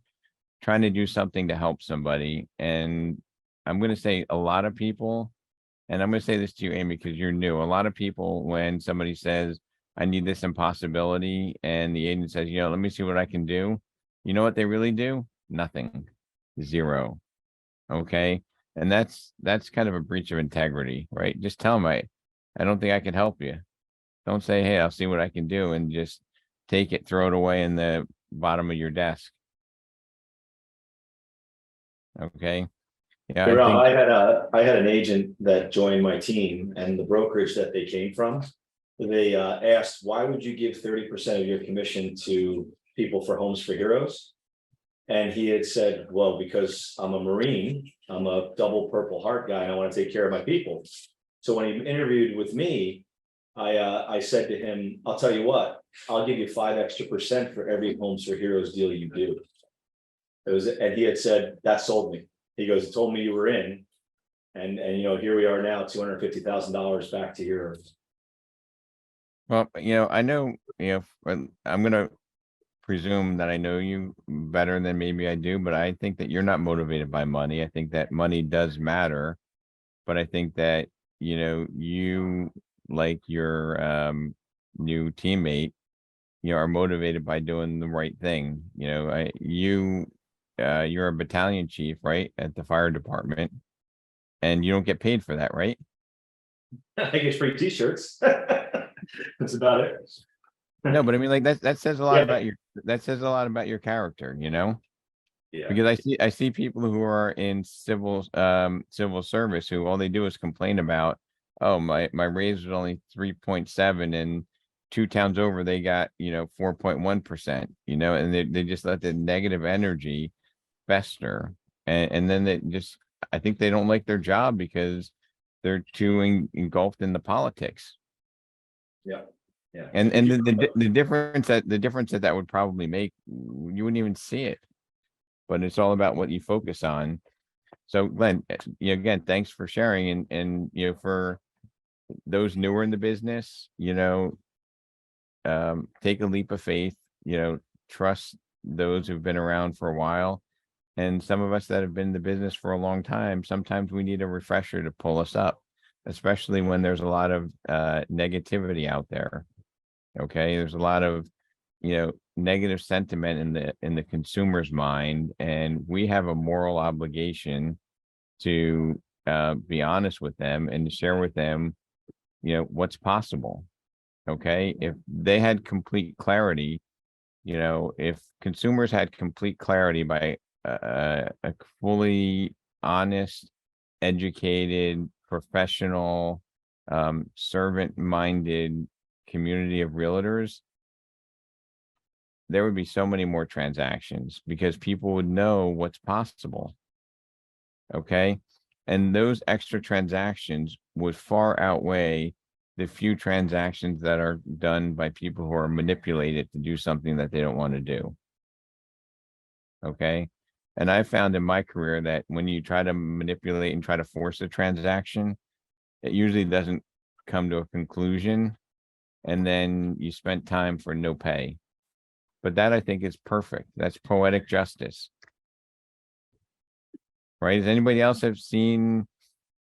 trying to do something to help somebody. And I'm going to say a lot of people, and I'm going to say this to you, Amy, because you're new. A lot of people, when somebody says, I need this impossibility, and the agent says, let me see what I can do. You know what they really do? Nothing. Zero. Okay. And that's kind of a breach of integrity, right? Just tell them, I don't think I can help you. Don't say, hey, I'll see what I can do, and just take it, throw it away in the bottom of your desk. Okay. Yeah, Hey, Rob, I had an agent that joined my team, and the brokerage that they came from, they asked, why would you give 30% of your commission to people for Homes for Heroes? And he had said, well, because I'm a Marine, I'm a double Purple Heart guy, and I want to take care of my people. So when he interviewed with me, I said to him, I'll tell you what, I'll give you 5% extra for every Homes for Heroes deal you do. And he had said, that sold me. He goes, it told me you were in, and here we are now, $250,000 back to Heroes. Well, I know, I'm gonna presume that I know you better than maybe I do, but I think that you're not motivated by money. I think that money does matter, but I think that, you like your new teammate, are motivated by doing the right thing. You're a battalion chief, right, at the fire department, and you don't get paid for that, right? I get free t-shirts. That's about it. No, but I mean, like that says a lot Yeah. about that says a lot about your character, Yeah. because I see people who are in civil service who all they do is complain about, oh, my raise was only 3.7, and 2 towns over they got 4.1%, and they just let the negative energy fester, and then they just, I think they don't like their job because they're too engulfed in the politics. Yeah. Yeah. And the difference that would probably make, you wouldn't even see it, but it's all about what you focus on. So Glenn, again, thanks for sharing, and for those newer in the business, take a leap of faith, trust those who've been around for a while. And some of us that have been in the business for a long time, sometimes we need a refresher to pull us up, especially when there's a lot of negativity out there. Okay, there's a lot of negative sentiment in the consumer's mind, and we have a moral obligation to be honest with them and to share with them what's possible. Okay, if they had complete clarity, if consumers had complete clarity by a fully honest, educated, professional, servant-minded community of realtors, there would be so many more transactions because people would know what's possible. Okay. And those extra transactions would far outweigh the few transactions that are done by people who are manipulated to do something that they don't want to do. Okay. And I found in my career that when you try to manipulate and try to force a transaction, it usually doesn't come to a conclusion. And then you spent time for no pay. But that, I think, is perfect. That's poetic justice. Right? Does anybody else have seen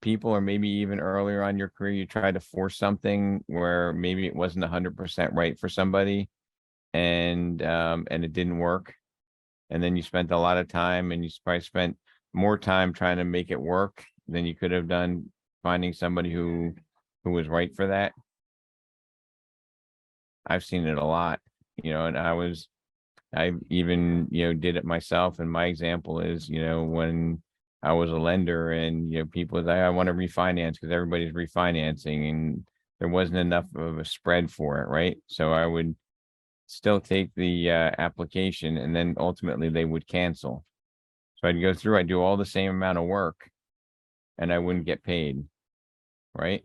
people, or maybe even earlier on your career, you tried to force something where maybe it wasn't 100% right for somebody, and it didn't work, and then you spent a lot of time, and you probably spent more time trying to make it work than you could have done finding somebody who was right for that? I've seen it a lot, and I even, did it myself. And my example is, when I was a lender, and, people say, I want to refinance because everybody's refinancing, and there wasn't enough of a spread for it. Right. So I would still take the application, and then ultimately they would cancel. So I'd go through, I'd do all the same amount of work, and I wouldn't get paid. Right.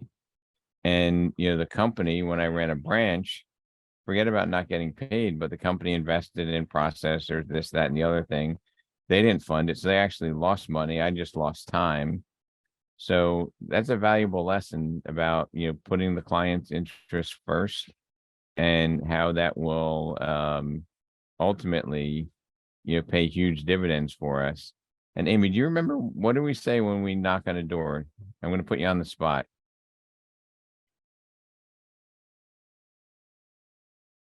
And, the company, when I ran a branch, forget about not getting paid, but the company invested in processors, this, that, and the other thing. They didn't fund it, so they actually lost money. I just lost time. So that's a valuable lesson about, putting the client's interest first, and how that will ultimately, pay huge dividends for us. And Amy, do you remember, what do we say when we knock on a door? I'm going to put you on the spot.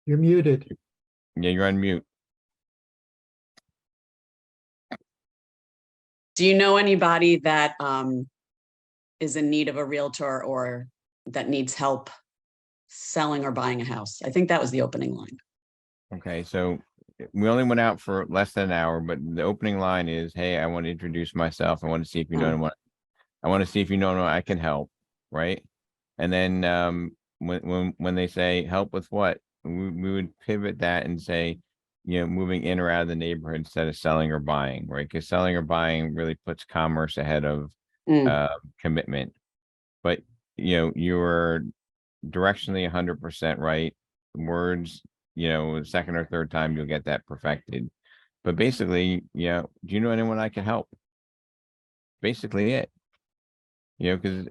You're muted. Yeah, you're on mute. Do you know anybody that is in need of a realtor, or that needs help selling or buying a house? I think that was the opening line. Okay, so we only went out for less than an hour, but the opening line is, hey, I want to introduce myself. I want to see if you know what I want to see if you know I can help, right? And then when they say help with what, we would pivot that and say, moving in or out of the neighborhood instead of selling or buying, right? Because selling or buying really puts commerce ahead of commitment. But you're directionally 100% right. Words, second or third time you'll get that perfected. But basically, do you know anyone I can help? Basically it. Because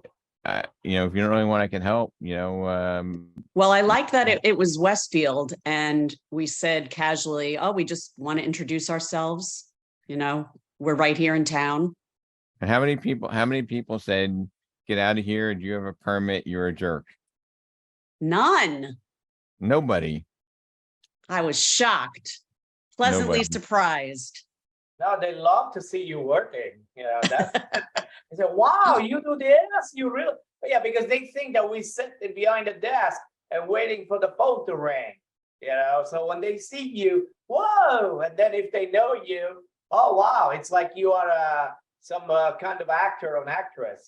if you don't really want, I can help, Well, I like that it was Westfield and we said casually, oh, we just want to introduce ourselves. We're right here in town. and how many people said, get out of here. Do you have a permit? You're a jerk. None. Nobody. I was shocked, pleasantly Nobody. surprised. No, they love to see you working, that's, they say, wow, you do this, you really, yeah, because they think that we sit behind the desk and waiting for the phone to ring, so when they see you, whoa, and then if they know you, oh, wow, it's like you are some kind of actor or an actress,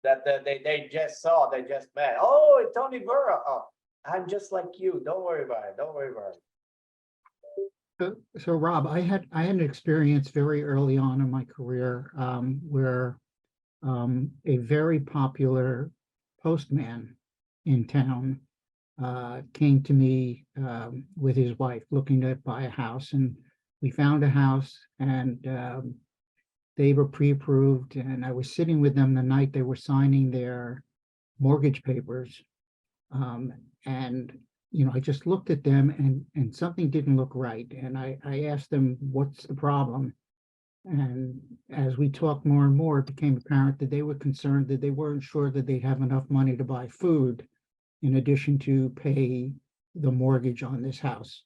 that they just saw, they just met, oh, it's Tony Vera, oh, I'm just like you, don't worry about it, don't worry about it. So Rob, I had an experience very early on in my career where a very popular postman in town came to me with his wife looking to buy a house, and we found a house, and they were pre-approved, and I was sitting with them the night they were signing their mortgage papers, and I just looked at them and something didn't look right. And I asked them, what's the problem? And as we talked more and more, it became apparent that they were concerned that they weren't sure that they'd have enough money to buy food in addition to pay the mortgage on this house.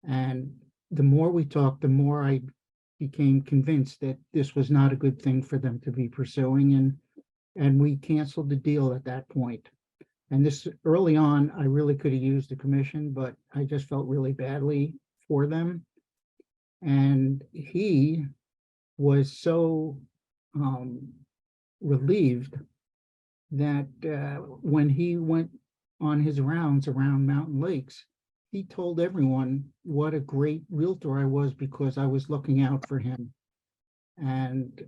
And the more we talked, the more I became convinced that this was not a good thing for them to be pursuing. And we canceled the deal at that point. And this early on, I really could have used the commission, but I just felt really badly for them. And he was so relieved that when he went on his rounds around Mountain Lakes, he told everyone what a great realtor I was because I was looking out for him. And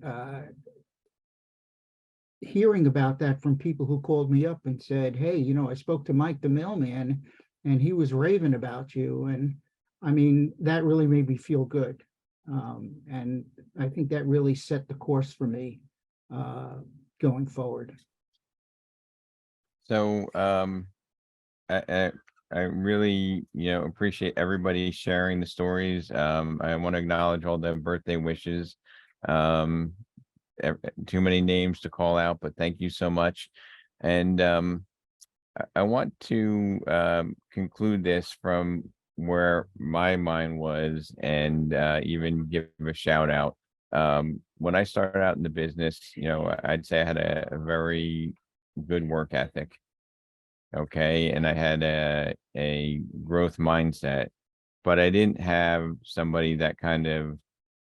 hearing about that from people who called me up and said, hey, I spoke to Mike the mailman and he was raving about you. And I mean, that really made me feel good. And I think that really set the course for me going forward. So I really, appreciate everybody sharing the stories. I want to acknowledge all the birthday wishes. Too many names to call out, but thank you so much. And I want to conclude this from where my mind was, and even give a shout out. When I started out in the business, I'd say I had a very good work ethic. Okay. And I had a growth mindset, but I didn't have somebody that kind of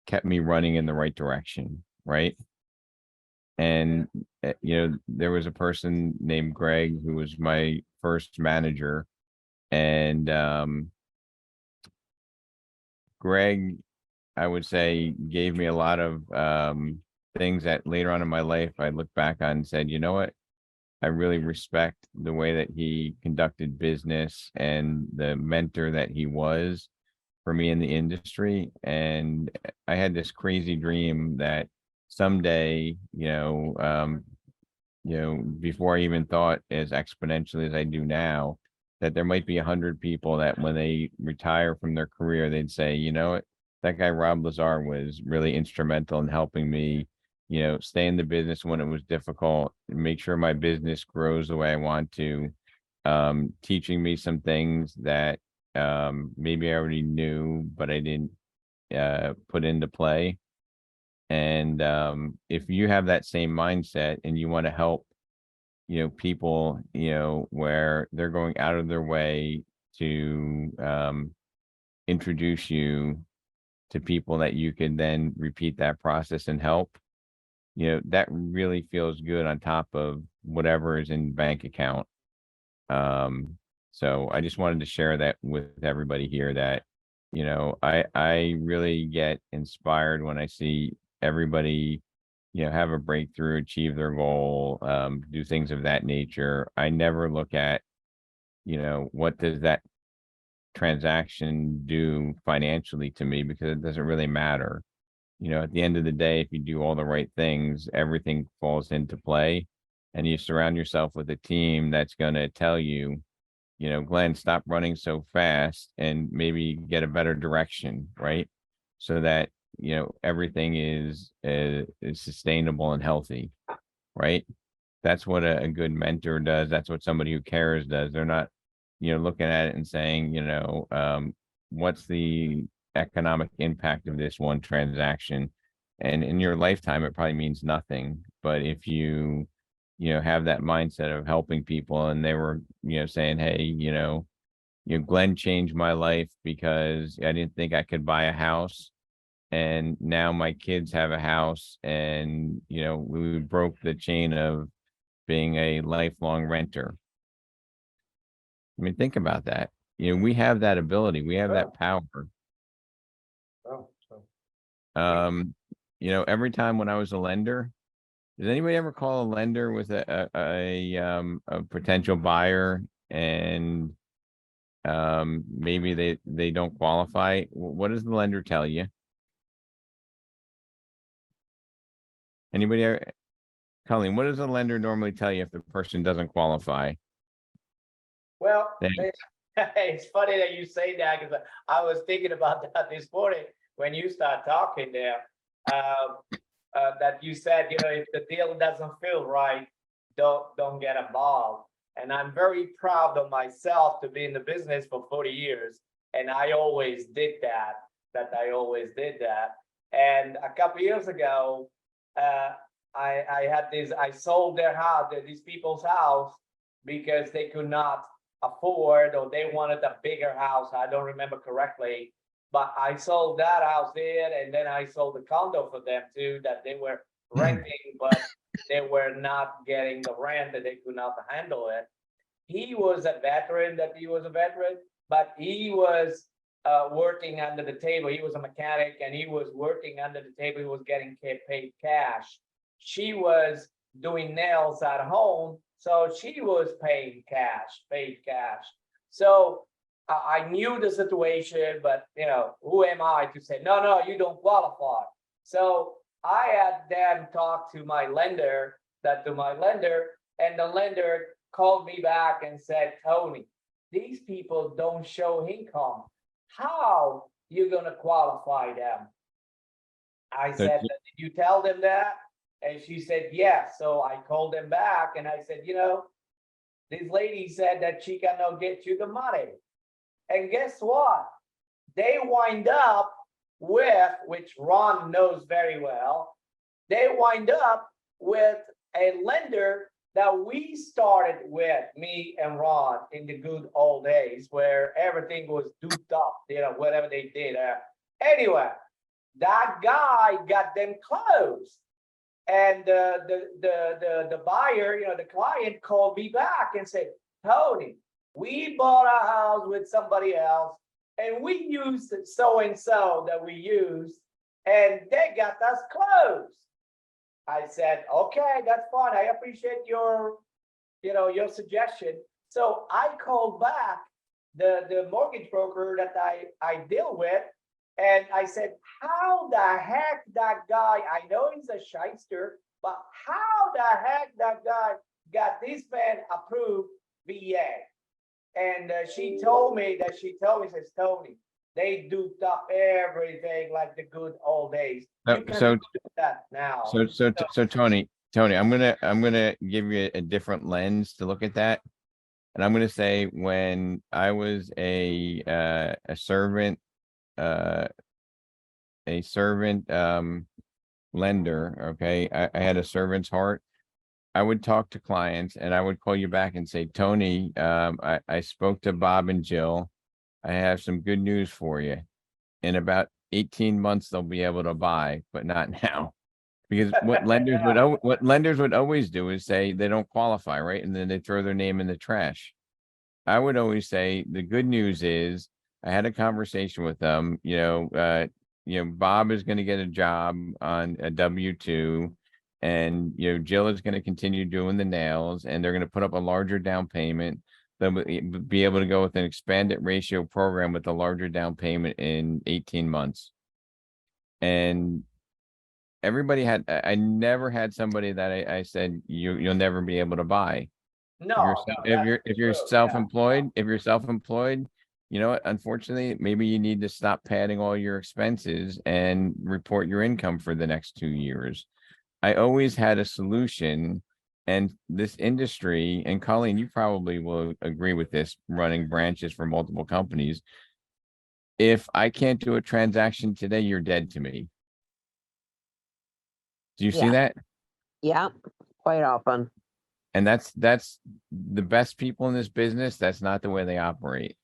kept me running in the right direction. Right. And, there was a person named Greg who was my first manager. And Greg, I would say, gave me a lot of things that later on in my life I look back on and said, you know what? I really respect the way that he conducted business and the mentor that he was for me in the industry. And I had this crazy dream that someday, before I even thought as exponentially as I do now, that there might be 100 people that when they retire from their career, they'd say, you know what, that guy Rob Lazar was really instrumental in helping me, stay in the business when it was difficult, make sure my business grows the way I want to, teaching me some things that maybe I already knew, but I didn't put into play. And if you have that same mindset and you want to help, people, where they're going out of their way to introduce you to people that you can then repeat that process and help, that really feels good on top of whatever is in bank account. So I just wanted to share that with everybody here that, I really get inspired when I see everybody, have a breakthrough, achieve their goal, do things of that nature. I never look at, what does that transaction do financially to me, because it doesn't really matter. At the end of the day, if you do all the right things, everything falls into play. and you surround yourself with a team that's going to tell you, you know, Glenn, stop running so fast and maybe get a better direction, right? So that, you know, everything is sustainable and healthy, right? That's what a good mentor does. That's what somebody who cares does. They're not, you know, looking at it and saying, you know, what's the economic impact of this one transaction? And in your lifetime, it probably means nothing. But if you know, have that mindset of helping people, and they were, you know, saying, hey, you know, Glenn changed my life because I didn't think I could buy a house. And now my kids have a house, and, you know, we broke the chain of being a lifelong renter. I mean, think about that. You know, we have that ability, we have that power. Oh, so. You know, every time when I was a lender, does anybody ever call a lender with a potential buyer, and maybe they don't qualify? What does the lender tell you? Anybody Colleen, what does a lender normally tell you if the person doesn't qualify? Well, Thanks. it's funny that you say that, because I was thinking about that this morning when you start talking there. That you said, you know, if the deal doesn't feel right, don't get involved. And I'm very proud of myself to be in the business for 40 years. And I always did that. And a couple years ago, I sold their house, these people's house, because they could not afford, or they wanted a bigger house. I don't remember correctly, but I sold that house there, and then I sold the condo for them too, that they were renting, but they were not getting the rent, that they could not handle it. He was a veteran, but he was working under the table. He was a mechanic, and he was working under the table. He was getting paid cash. She was doing nails at home, so she was paid cash. So I knew the situation, but you know, who am I to say, no, you don't qualify? So I had them talk to my lender, and the lender called me back and said, Tony, these people don't show income. How you gonna qualify them? I said, did you tell them that? And she said, yes. So I called them back and I said, you know, this lady said that she cannot get you the money. And guess what? They wind up with, which Ron knows very well, they wind up with a lender that we started with, me and Ron, in the good old days where everything was duped up, you know, whatever they did. Anyway, that guy got them closed. And the buyer, you know, the client called me back and said, Tony, we bought a house with somebody else, and we used so-and-so that we used, and they got us closed. I said, okay, that's fine. I appreciate your, you know, your suggestion. So I called back the mortgage broker that I deal with, and I said, how the heck that guy, I know he's a shyster, but how the heck that guy got this man approved VA? And she told me, says, Tony, they duped up everything like the good old days. You can do that now. So Tony, I'm gonna give you a different lens to look at that. And I'm gonna say, when I was a servant lender, okay, I had a servant's heart. I would talk to clients and I would call you back and say, Tony, I spoke to Bob and Jill. I have some good news for you. In about 18 months, they'll be able to buy, but not now. Because what lenders would always do is say they don't qualify, right? And then they throw their name in the trash. I would always say the good news is I had a conversation with them. Bob is going to get a job on a W-2, and Jill is going to continue doing the nails, and they're going to put up a larger down payment. They'll be able to go with an expanded ratio program with a larger down payment in 18 months. And everybody had, I never had somebody that I said, you'll never be able to buy. No, If you're true, yeah. self-employed, you know what, unfortunately, maybe you need to stop padding all your expenses and report your income for the next 2 years. I always had a solution, and this industry, and Colleen, you probably will agree with this, running branches for multiple companies. If I can't do a transaction today, you're dead to me. Do you see Yeah. that? Yeah, quite often. And that's the best people in this business. That's not the way they operate.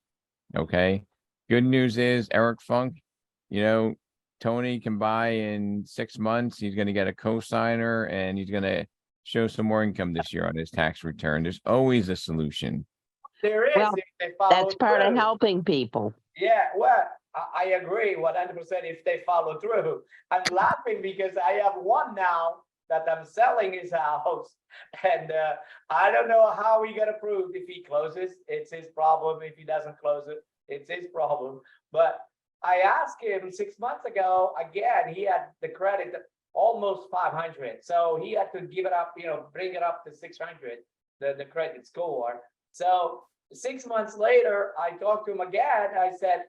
Okay. Good news is Eric Funk, you know, Tony can buy in 6 months. He's going to get a co-signer and he's going to show some more income this year on his tax return. There's always a solution. There is, Well, if they follow That's part of through. helping people. Yeah, well, I agree 100% if they follow through. I'm laughing because I have one now that I'm selling his house. And I don't know how he got approved. If he closes, it's his problem. If he doesn't close it, it's his problem. But I asked him 6 months ago, again, he had the credit almost 500. So he had to give it up, bring it up to 600, the credit score. So 6 months later, I talked to him again. I said,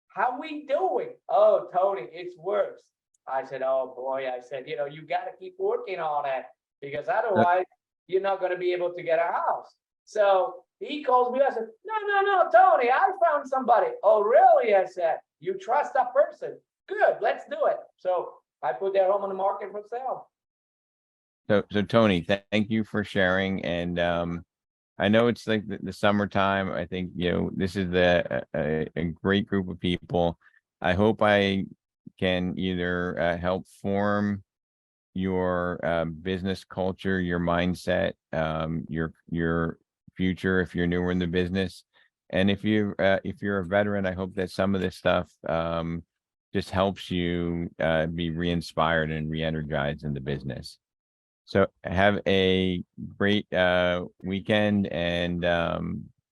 how we doing? Oh, Tony, it's worse. I said, oh boy, I said, you got to keep working on it because otherwise you're not going to be able to get a house. So he calls me. I said, no, Tony, I found somebody. Oh, really? I said, you trust that person? Good, let's do it. So I put their home on the market for sale. So Tony, thank you for sharing. And I know it's like the summertime. I think, this is a great group of people. I hope I can either help form your business culture, your mindset, your future if you're newer in the business. And if you're a veteran, I hope that some of this stuff just helps you be re-inspired and re-energized in the business. So have a great weekend, and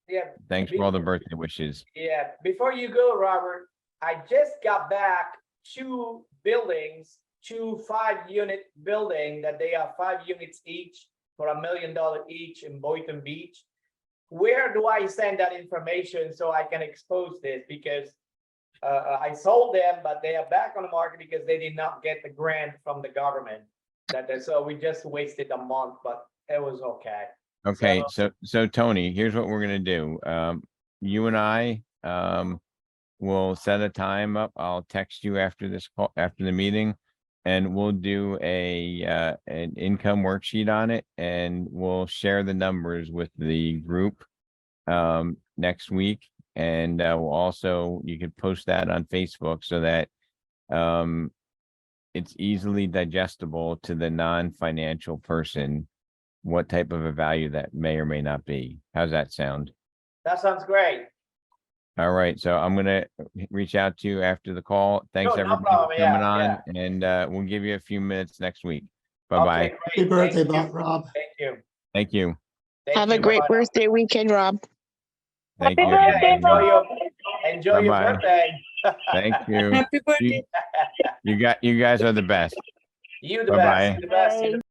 Yeah. thanks for all the birthday wishes. Yeah, before you go, Robert, I just got back 2 buildings, 2 5-unit building that they are 5 units each for $1 million each in Boynton Beach. Where do I send that information so I can expose this? Because I sold them, but they are back on the market because they did not get the grant from the government. So we just wasted a month, but it was okay. Okay, so Tony, here's what we're gonna do. You and I will set a time up. I'll text you after this call, after the meeting, and we'll do an income worksheet on it, and we'll share the numbers with the group next week. And we'll also, you can post that on Facebook so that it's easily digestible to the non-financial person, what type of a value that may or may not be. How's that sound? That sounds great. All right, so I'm gonna reach out to you after the call. Thanks No everybody problem, for coming yeah. on, and we'll give you a few minutes next week. Bye-bye. Okay, Happy great. birthday, Thank you. Rob. Thank you. Thank you. Thank Have a you. great Bye-bye now. birthday weekend, Rob. Thank Happy you. birthday, Yeah, enjoy your Bye-bye. birthday. Thank you. Happy birthday. You guys are the best. You the Bye-bye. best. You the best. You the